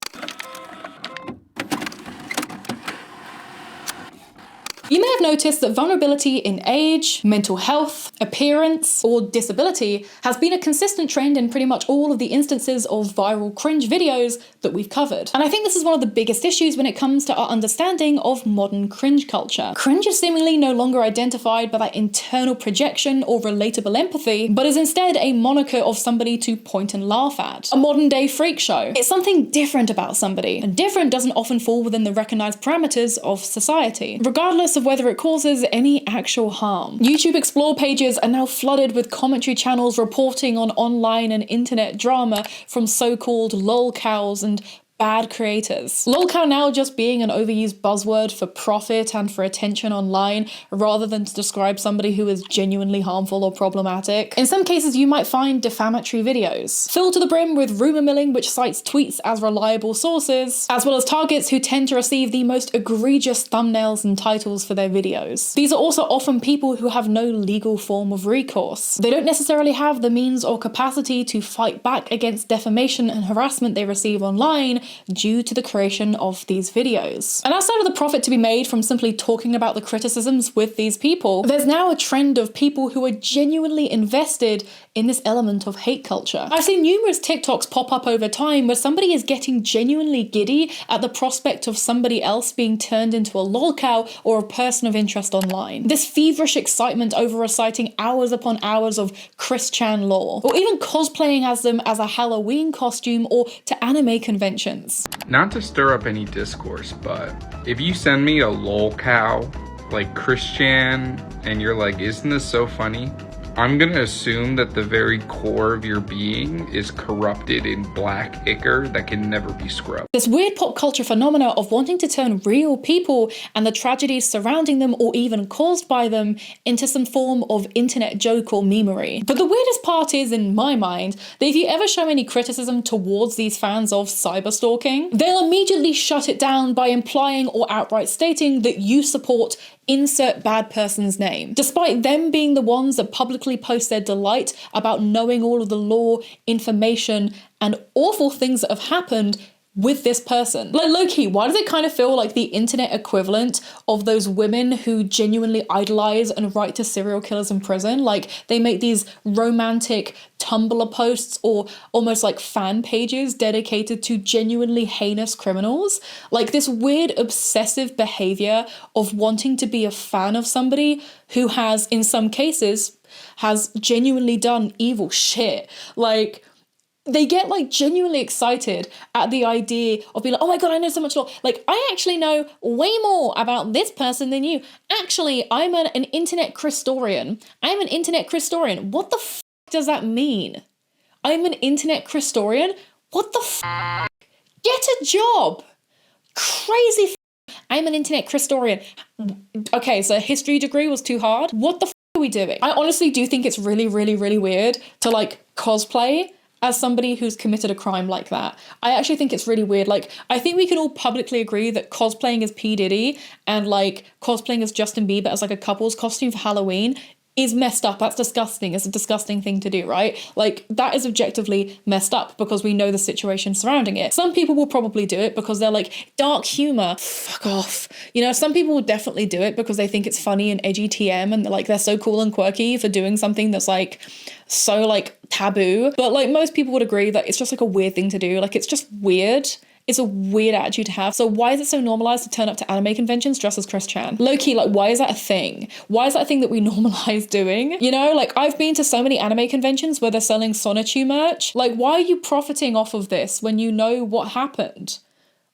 You may have noticed that vulnerability in age, mental health, appearance, or disability has been a consistent trend in pretty much all of the instances of viral cringe videos that we've covered. And I think this is one of the biggest issues when it comes to our understanding of modern cringe culture. Cringe is seemingly no longer identified by that internal projection or relatable empathy, but is instead a moniker of somebody to point and laugh at. A modern day freak show. It's something different about somebody, and different doesn't often fall within the recognized parameters of society, regardless of whether it causes any actual harm. YouTube Explore pages are now flooded with commentary channels reporting on online and internet drama from so-called lolcows and bad creators. Lolcow now just being an overused buzzword for profit and for attention online, rather than to describe somebody who is genuinely harmful or problematic. In some cases, you might find defamatory videos, filled to the brim with rumor milling which cites tweets as reliable sources, as well as targets who tend to receive the most egregious thumbnails and titles for their videos. These are also often people who have no legal form of recourse. They don't necessarily have the means or capacity to fight back against defamation and harassment they receive online, due to the creation of these videos. And outside of the profit to be made from simply talking about the criticisms with these people, there's now a trend of people who are genuinely invested in this element of hate culture. I've seen numerous TikToks pop up over time where somebody is getting genuinely giddy at the prospect of somebody else being turned into a lolcow or a person of interest online. This feverish excitement over reciting hours upon hours of Chris Chan lore, or even cosplaying as them as a Halloween costume or to anime conventions. Not to stir up any discourse, but if you send me a lolcow like Christian and you're like, isn't this so funny? I'm gonna assume that the very core of your being is corrupted in black ichor that can never be scrubbed. This weird pop culture phenomena of wanting to turn real people and the tragedies surrounding them or even caused by them into some form of internet joke or memery. But the weirdest part is, in my mind, that if you ever show any criticism towards these fans of cyberstalking, they'll immediately shut it down by implying or outright stating that you support insert bad person's name, despite them being the ones that publicly post their delight about knowing all of the lore, information, and awful things that have happened with this person. Like, low-key, why does it kind of feel like the internet equivalent of those women who genuinely idolize and write to serial killers in prison? Like, they make these romantic Tumblr posts or almost like fan pages dedicated to genuinely heinous criminals. Like, this weird obsessive behavior of wanting to be a fan of somebody who has, in some cases, has genuinely done evil shit. Like, they get like genuinely excited at the idea of being like, oh my god, I know so much lore. Like, I actually know way more about this person than you. Actually, I'm an internet Christorian. I'm an internet Christorian. What the f does that mean? I'm an internet Christorian? What the f? Get a job. Crazy f. I'm an internet Christorian. Okay, so a history degree was too hard. What the f are we doing? I honestly do think it's really, really, really weird to like cosplay as somebody who's committed a crime like that. I actually think it's really weird. Like, I think we can all publicly agree that cosplaying as P. Diddy and like cosplaying as Justin Bieber as like a couple's costume for Halloween is messed up. That's disgusting. It's a disgusting thing to do, right? Like, that is objectively messed up because we know the situation surrounding it. Some people will probably do it because they're like, dark humor, fuck off. You know, some people will definitely do it because they think it's funny and edgy TM and like they're so cool and quirky for doing something that's like so like taboo. But like most people would agree that it's just like a weird thing to do. Like, it's just weird. It's a weird attitude to have. So why is it so normalized to turn up to anime conventions dressed as Chris Chan? Low-key, like, why is that a thing? Why is that a thing that we normalize doing? You know, like, I've been to so many anime conventions where they're selling Sonichu merch. Like, why are you profiting off of this when you know what happened?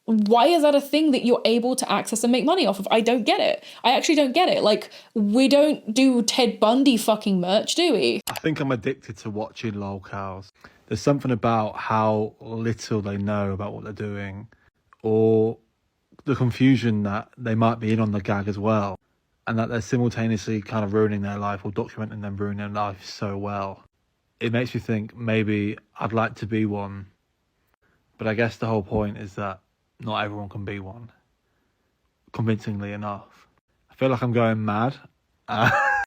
why is that a thing that you're able to access and make money off of? I don't get it. I actually don't get it. Like, we don't do Ted Bundy fucking merch, do we? I think I'm addicted to watching lolcows. There's something about how little they know about what they're doing, or the confusion that they might be in on the gag as well, and that they're simultaneously kind of ruining their life or documenting them ruining their life so well. It makes me think maybe I'd like to be one, but I guess the whole point is that not everyone can be one, convincingly enough. I feel like I'm going mad.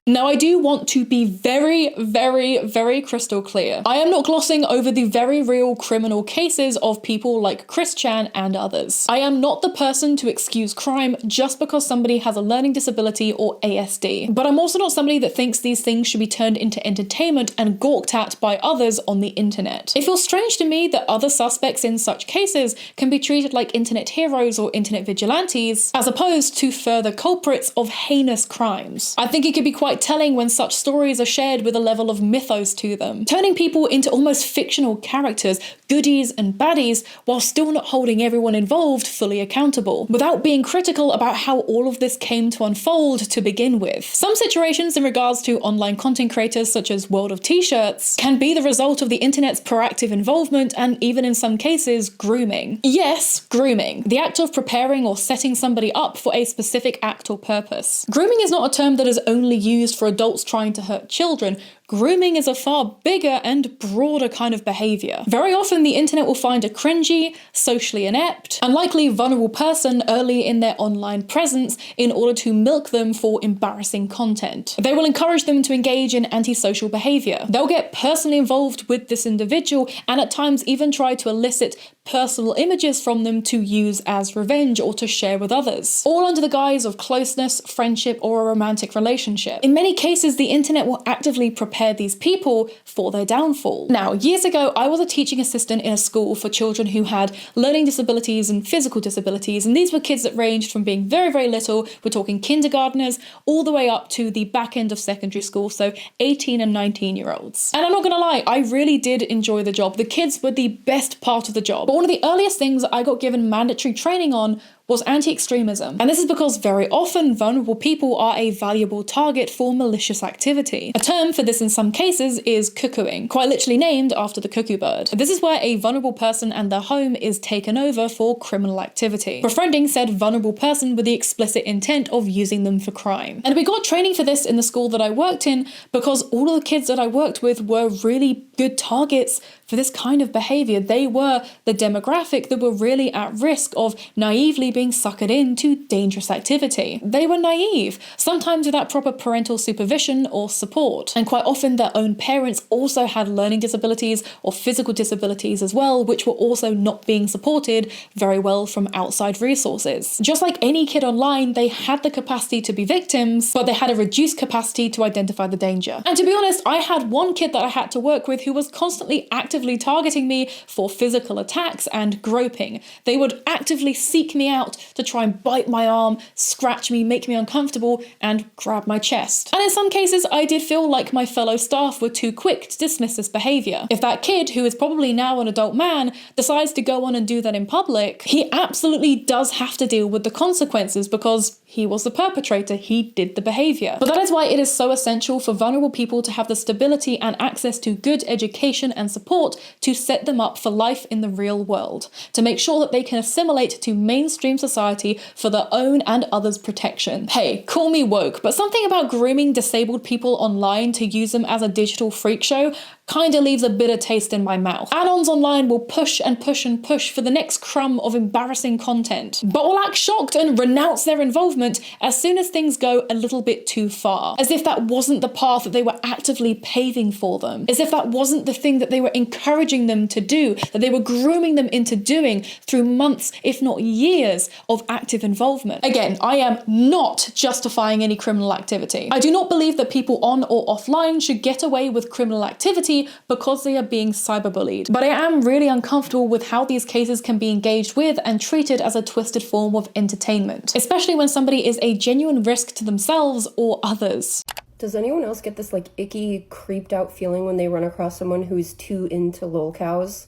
Now, I do want to be very, very, very crystal clear. I am not glossing over the very real criminal cases of people like Chris Chan and others. I am not the person to excuse crime just because somebody has a learning disability or ASD. But I'm also not somebody that thinks these things should be turned into entertainment and gawked at by others on the internet. It feels strange to me that other suspects in such cases can be treated like internet heroes or internet vigilantes, as opposed to further culprits of heinous crimes. I think it could be quite telling when such stories are shared with a level of mythos to them, turning people into almost fictional characters, goodies and baddies, while still not holding everyone involved fully accountable, without being critical about how all of this came to unfold to begin with. Some situations in regards to online content creators such as World of T-shirts can be the result of the internet's proactive involvement and even in some cases grooming. Yes, grooming. The act of preparing or setting somebody up for a specific act or purpose. Grooming is not a term that is only used for adults trying to hurt children. Grooming is a far bigger and broader kind of behaviour. Very often the internet will find a cringy, socially inept, and likely vulnerable person early in their online presence in order to milk them for embarrassing content. They will encourage them to engage in antisocial behaviour. They'll get personally involved with this individual and at times even try to elicit personal images from them to use as revenge or to share with others, all under the guise of closeness, friendship, or a romantic relationship. In many cases, the internet will actively prepare these people for their downfall. Now, years ago, I was a teaching assistant in a school for children who had learning disabilities and physical disabilities, and these were kids that ranged from being very, very little, we're talking kindergartners, all the way up to the back end of secondary school, so 18 and 19-year-olds. And I'm not gonna lie, I really did enjoy the job. The kids were the best part of the job. But one of the earliest things I got given mandatory training on was anti-extremism. And this is because very often vulnerable people are a valuable target for malicious activity. A term for this in some cases is cuckooing, quite literally named after the cuckoo bird. This is where a vulnerable person and their home is taken over for criminal activity. Befriending said vulnerable person with the explicit intent of using them for crime. And we got training for this in the school that I worked in because all of the kids that I worked with were really good targets for this kind of behavior. They were the demographic that were really at risk of naively being suckered into dangerous activity. They were naive, sometimes without proper parental supervision or support. And quite often their own parents also had learning disabilities or physical disabilities as well, which were also not being supported very well from outside resources. Just like any kid online, they had the capacity to be victims, but they had a reduced capacity to identify the danger. And to be honest, I had one kid that I had to work with who was constantly actively targeting me for physical attacks and groping. They would actively seek me out to try and bite my arm, scratch me, make me uncomfortable, and grab my chest. And in some cases, I did feel like my fellow staff were too quick to dismiss this behaviour. If that kid, who is probably now an adult man, decides to go on and do that in public, he absolutely does have to deal with the consequences because he was the perpetrator, he did the behaviour. But that is why it is so essential for vulnerable people to have the stability and access to good education and support to set them up for life in the real world, to make sure that they can assimilate to mainstream society for their own and others' protection. Hey, call me woke, but something about grooming disabled people online to use them as a digital freak show kinda leaves a bitter taste in my mouth. Anons online will push and push and push for the next crumb of embarrassing content, but will act shocked and renounce their involvement as soon as things go a little bit too far, as if that wasn't the path that they were actively paving for them, as if that wasn't the thing that they were encouraging them to do, that they were grooming them into doing through months, if not years, of active involvement. Again, I am not justifying any criminal activity. I do not believe that people on or offline should get away with criminal activity because they are being cyberbullied. But I am really uncomfortable with how these cases can be engaged with and treated as a twisted form of entertainment, especially when somebody is a genuine risk to themselves or others. Does anyone else get this like icky, creeped out feeling when they run across someone who's too into lolcows?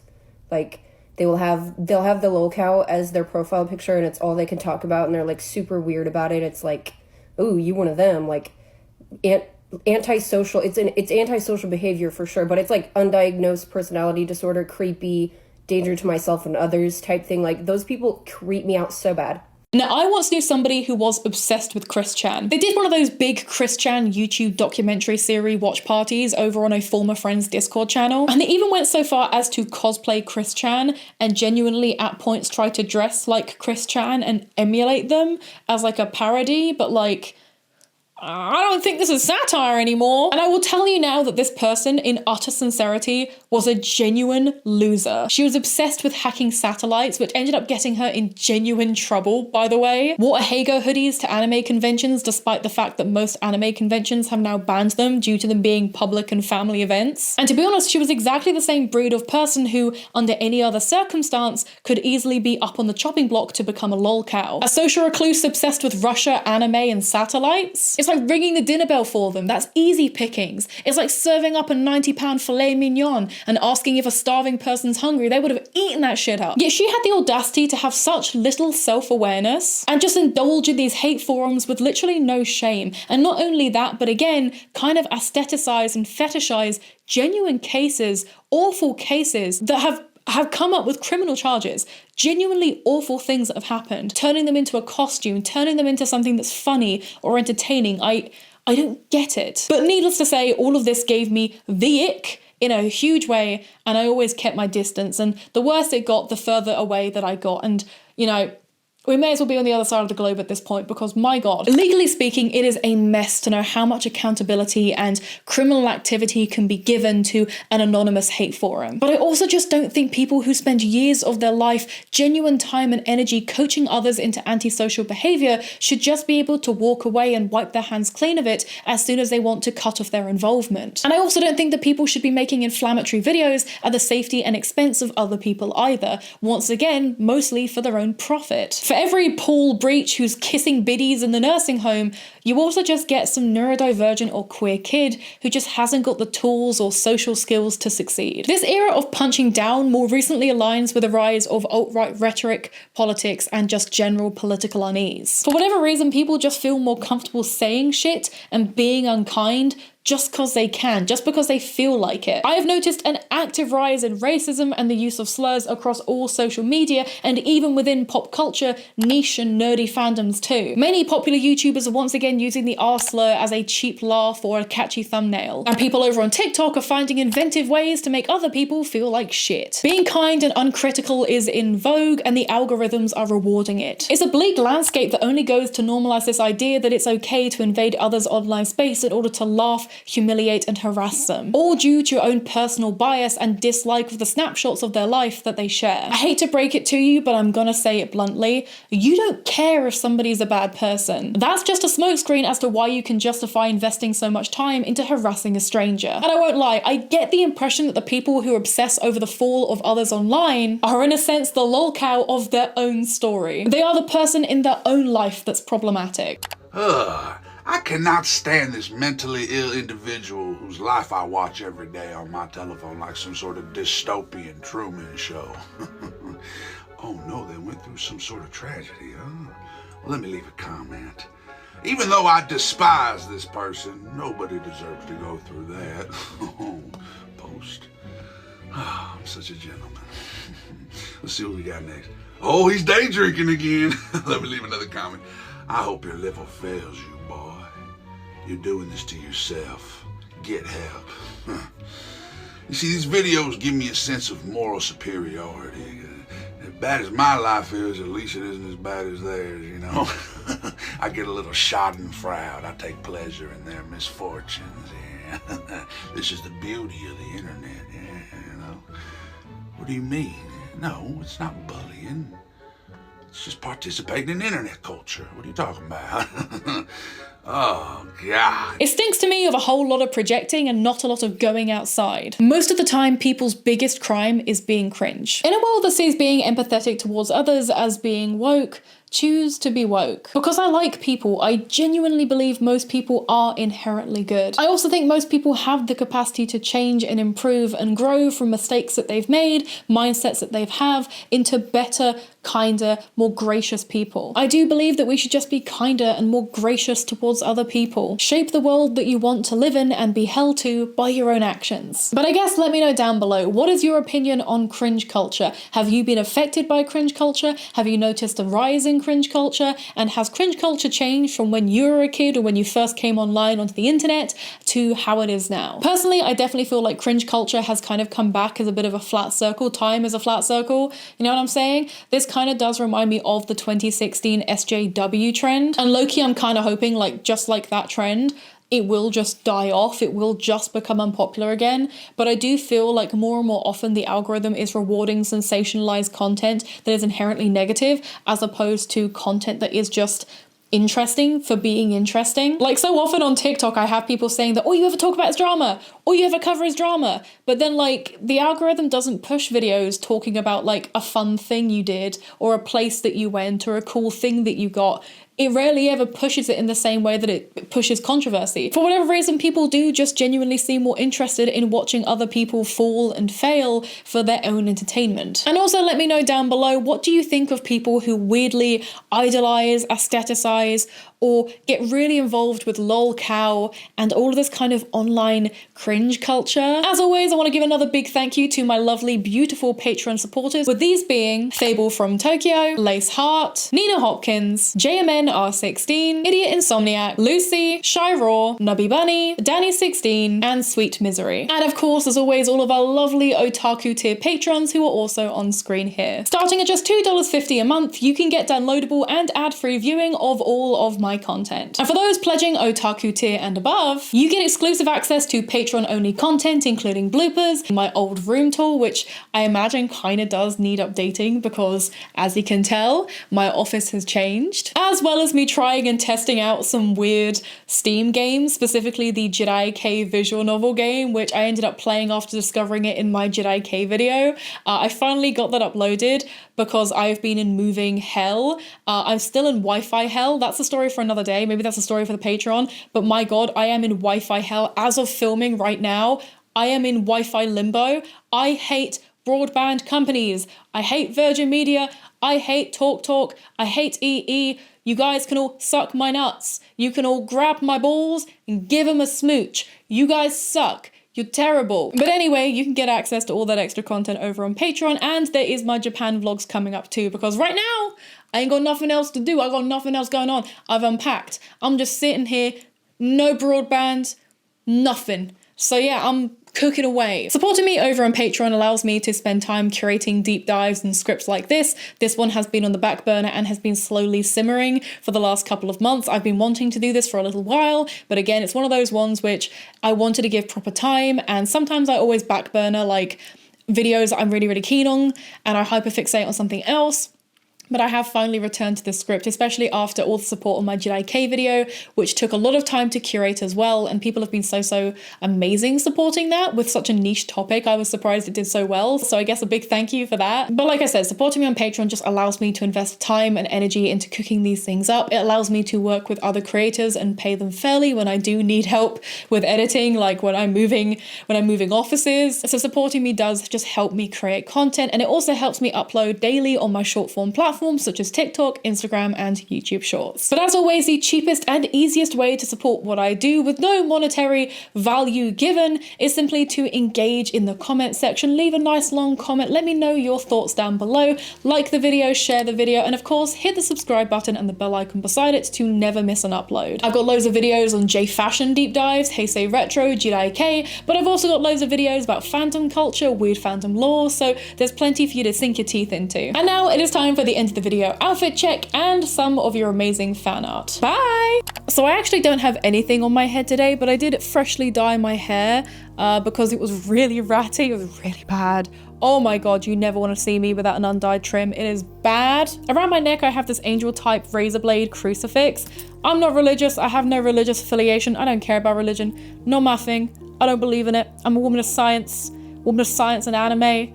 Like, they'll have the lolcow as their profile picture, and it's all they can talk about, and they're like super weird about it. It's like, ooh, you one of them, like antisocial. It's antisocial behavior for sure, but it's like undiagnosed personality disorder, creepy, danger to myself and others type thing. Like, those people creep me out so bad. Now, I once knew somebody who was obsessed with Chris Chan. They did one of those big Chris Chan YouTube documentary series watch parties over on a former friend's Discord channel. And they even went so far as to cosplay Chris Chan and genuinely at points try to dress like Chris Chan and emulate them as like a parody, but like, I don't think this is satire anymore. And I will tell you now that this person, in utter sincerity, was a genuine loser. She was obsessed with hacking satellites, which ended up getting her in genuine trouble, by the way. Wore Ahego hoodies to anime conventions, despite the fact that most anime conventions have now banned them due to them being public and family events. And to be honest, she was exactly the same breed of person who, under any other circumstance, could easily be up on the chopping block to become a lolcow. A social recluse obsessed with Russia, anime, and satellites? It's like ringing the dinner bell for them. That's easy pickings. It's like serving up a 90-pound filet mignon and asking if a starving person's hungry. They would have eaten that shit up. Yet she had the audacity to have such little self-awareness and just indulge in these hate forums with literally no shame. And not only that, but again, kind of aestheticize and fetishize genuine cases, awful cases that have come up with criminal charges, genuinely awful things that have happened, turning them into a costume, turning them into something that's funny or entertaining. I don't get it. But needless to say, all of this gave me the ick in a huge way, and I always kept my distance. And the worse it got, the further away that I got. And, you know, we may as well be on the other side of the globe at this point because, my God, legally speaking, it is a mess to know how much accountability and criminal activity can be given to an anonymous hate forum. But I also just don't think people who spend years of their life, genuine time and energy coaching others into antisocial behavior should just be able to walk away and wipe their hands clean of it as soon as they want to cut off their involvement. And I also don't think that people should be making inflammatory videos at the safety and expense of other people either. Once again, mostly for their own profit. For every Paul Breach who's kissing biddies in the nursing home, you also just get some neurodivergent or queer kid who just hasn't got the tools or social skills to succeed. This era of punching down more recently aligns with the rise of alt-right rhetoric, politics, and just general political unease. For whatever reason, people just feel more comfortable saying shit and being unkind just because they can, just because they feel like it. I have noticed an active rise in racism and the use of slurs across all social media and even within pop culture, niche and nerdy fandoms too. Many popular YouTubers are once again using the R slur as a cheap laugh or a catchy thumbnail. And people over on TikTok are finding inventive ways to make other people feel like shit. Being kind and uncritical is in vogue and the algorithms are rewarding it. It's a bleak landscape that only goes to normalize this idea that it's okay to invade others' online space in order to laugh, humiliate, and harass them, all due to your own personal bias and dislike of the snapshots of their life that they share. I hate to break it to you, but I'm gonna say it bluntly, you don't care if somebody's a bad person. That's just a smokescreen as to why you can justify investing so much time into harassing a stranger. And I won't lie, I get the impression that the people who obsess over the fall of others online are in a sense the lolcow of their own story. They are the person in their own life that's problematic. I cannot stand this mentally ill individual whose life I watch every day on my telephone like some sort of dystopian Truman show. Oh no, they went through some sort of tragedy, huh? Well, let me leave a comment. Even though I despise this person, nobody deserves to go through that. Post. Oh, I'm such a gentleman. Let's see what we got next. Oh, he's day drinking again. Let me leave another comment. I hope your liver fails you, boy. You're doing this to yourself. Get help. You see, these videos give me a sense of moral superiority. As bad as my life is, at least it isn't as bad as theirs, you know? I get a little schadenfreude. I take pleasure in their misfortunes, yeah. This is the beauty of the internet, yeah, you know? What do you mean? No, it's not bullying. It's just participating in internet culture. What are you talking about? Oh, God. It stinks to me of a whole lot of projecting and not a lot of going outside. Most of the time, people's biggest crime is being cringe. In a world that sees being empathetic towards others as being woke, choose to be woke. Because I like people, I genuinely believe most people are inherently good. I also think most people have the capacity to change and improve and grow from mistakes that they've made, mindsets that they've have, into better, kinder, more gracious people. I do believe that we should just be kinder and more gracious towards other people. Shape the world that you want to live in and be held to by your own actions. But I guess let me know down below, what is your opinion on cringe culture? Have you been affected by cringe culture? Have you noticed a rise in cringe culture? And has cringe culture changed from when you were a kid or when you first came online onto the internet to how it is now? Personally, I definitely feel like cringe culture has kind of come back as a bit of a flat circle. Time is a flat circle. You know what I'm saying? This kind of does remind me of the 2016 SJW trend. And low-key, I'm kind of hoping, like, just like that trend, it will just die off, it will just become unpopular again. But I do feel like more and more often the algorithm is rewarding sensationalized content that is inherently negative, as opposed to content that is just interesting for being interesting. Like, so often on TikTok I have people saying that all you ever talk about is drama, all you ever cover is drama, but then like the algorithm doesn't push videos talking about like a fun thing you did or a place that you went or a cool thing that you got. It rarely ever pushes it in the same way that it pushes controversy. For whatever reason, people do just genuinely seem more interested in watching other people fall and fail for their own entertainment. And also let me know down below, what do you think of people who weirdly idolize, aestheticize, or get really involved with lolcow and all of this kind of online cringe culture? As always, I want to give another big thank you to my lovely, beautiful Patreon supporters, with these being Fable from Tokyo, Lace Heart, Nina Hopkins, JMN R16, Idiot Insomniac, Lucy, Shy Raw, Nubby Bunny, Danny16, and Sweet Misery. And of course, as always, all of our lovely otaku tier patrons who are also on screen here. Starting at just $2.50 a month, you can get downloadable and ad-free viewing of all of my content. And for those pledging otaku tier and above, you get exclusive access to Patreon only content, including bloopers, my old room tour, which I imagine kind of does need updating because, as you can tell, my office has changed, as well as me trying and testing out some weird Steam games, specifically the Jedi K visual novel game, which I ended up playing after discovering it in my Jedi K video. I finally got that uploaded because I've been in moving hell. I'm still in Wi-Fi hell. That's a story for another day. Maybe that's a story for the Patreon. But my God, I am in Wi-Fi hell. As of filming right now, I am in Wi-Fi limbo. I hate broadband companies. I hate Virgin Media. I hate TalkTalk. I hate EE. You guys can all suck my nuts. You can all grab my balls and give them a smooch. You guys suck. You're terrible. But anyway, you can get access to all that extra content over on Patreon, and there is my Japan vlogs coming up too, because right now, I ain't got nothing else to do. I got nothing else going on. I've unpacked. I'm just sitting here, no broadband, nothing. So yeah, I'm cooking away. Supporting me over on Patreon allows me to spend time curating deep dives and scripts like this. This one has been on the back burner and has been slowly simmering for the last couple of months. I've been wanting to do this for a little while, but again, it's one of those ones which I wanted to give proper time, and sometimes I always back burner like videos that I'm really, really keen on, and I hyperfixate on something else. But I have finally returned to the script, especially after all the support on my Jedi K video, which took a lot of time to curate as well, and people have been so amazing supporting that with such a niche topic. I was surprised it did so well, so I guess a big thank you for that. But like I said, supporting me on Patreon just allows me to invest time and energy into cooking these things up. It allows me to work with other creators and pay them fairly when I do need help with editing, like when I'm moving offices. So supporting me does just help me create content, and it also helps me upload daily on my short form platform such as TikTok, Instagram, and YouTube Shorts. But as always, the cheapest and easiest way to support what I do with no monetary value given is simply to engage in the comment section. Leave a nice long comment. Let me know your thoughts down below. Like the video, share the video, and of course, hit the subscribe button and the bell icon beside it to never miss an upload. I've got loads of videos on J fashion deep dives, Heisei retro, Jedi K, but I've also got loads of videos about fandom culture, weird fandom lore, so there's plenty for you to sink your teeth into. And now it is time for the end of the video outfit check and some of your amazing fan art. Bye! So I actually don't have anything on my head today, but I did freshly dye my hair because it was really ratty, it was really bad. Oh my god, you never want to see me without an undyed trim. It is bad. Around my neck, I have this angel type razor blade crucifix. I'm not religious. I have no religious affiliation. I don't care about religion. Not my thing. I don't believe in it. I'm a woman of science and anime.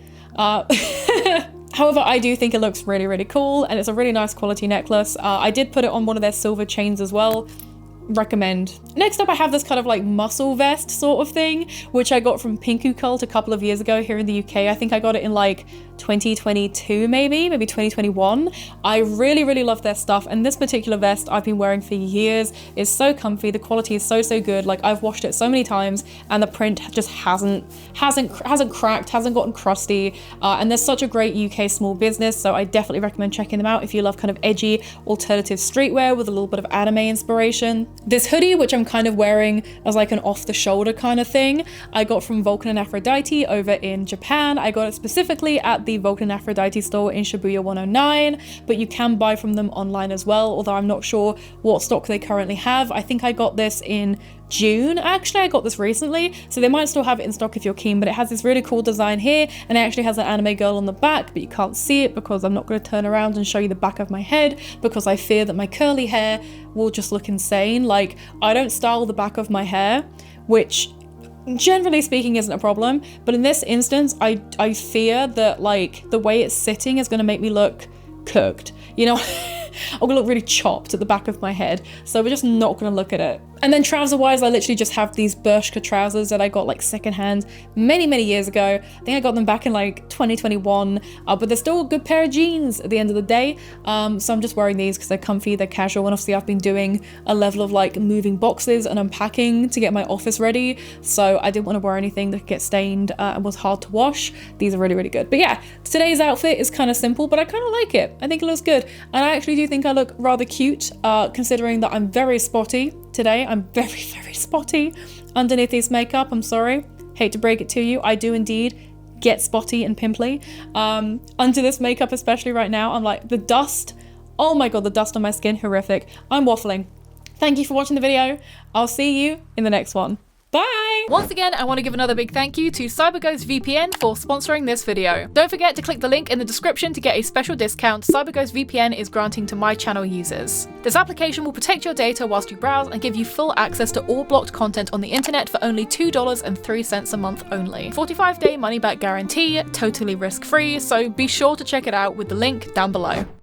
However, I do think it looks really, really cool, and it's a really nice quality necklace. I did put it on one of their silver chains as well. Recommend. Next up, I have this kind of like muscle vest sort of thing, which I got from Pinku Cult a couple of years ago here in the UK. I think I got it in like 2022, maybe 2021. I really, really love their stuff, and this particular vest I've been wearing for years. It's so comfy. The quality is so good. Like, I've washed it so many times, and the print just hasn't cracked, hasn't gotten crusty. And they're such a great UK small business, so I definitely recommend checking them out if you love kind of edgy alternative streetwear with a little bit of anime inspiration. This hoodie, which I'm kind of wearing as like an off-the-shoulder kind of thing, I got from Vulcan and Aphrodite over in Japan. I got it specifically at the Vulcan and Aphrodite store in Shibuya 109, but you can buy from them online as well, although I'm not sure what stock they currently have. I think I got this in June. Actually, I got this recently, so they might still have it in stock if you're keen, but it has this really cool design here, and it actually has an anime girl on the back, but you can't see it because I'm not going to turn around and show you the back of my head because I fear that my curly hair will just look insane. Like, I don't style the back of my hair, which generally speaking isn't a problem, but in this instance I fear that like the way it's sitting is going to make me look cooked, you know. I'm gonna look really chopped at the back of my head, so we're just not gonna look at it. And then trouser wise, I literally just have these Bershka trousers that I got like secondhand many years ago. I think I got them back in like 2021, but they're still a good pair of jeans at the end of the day. So I'm just wearing these because they're comfy, they're casual, and obviously I've been doing a level of like moving boxes and unpacking to get my office ready, so I didn't want to wear anything that could get stained and was hard to wash. These are really good. But yeah, today's outfit is kind of simple, but I kind of like it. I think it looks good, and I actually do think I look rather cute, considering that I'm very spotty today. I'm very spotty underneath this makeup. I'm sorry, hate to break it to you, I do indeed get spotty and pimply under this makeup, especially right now. I'm like, the dust, oh my god, the dust on my skin, horrific. I'm waffling. Thank you for watching the video. I'll see you in the next one. Bye! Once again, I want to give another big thank you to CyberGhost VPN for sponsoring this video. Don't forget to click the link in the description to get a special discount CyberGhost VPN is granting to my channel users. This application will protect your data whilst you browse and give you full access to all blocked content on the internet for only $2.03 a month only. 45-day money-back guarantee, totally risk-free, so be sure to check it out with the link down below.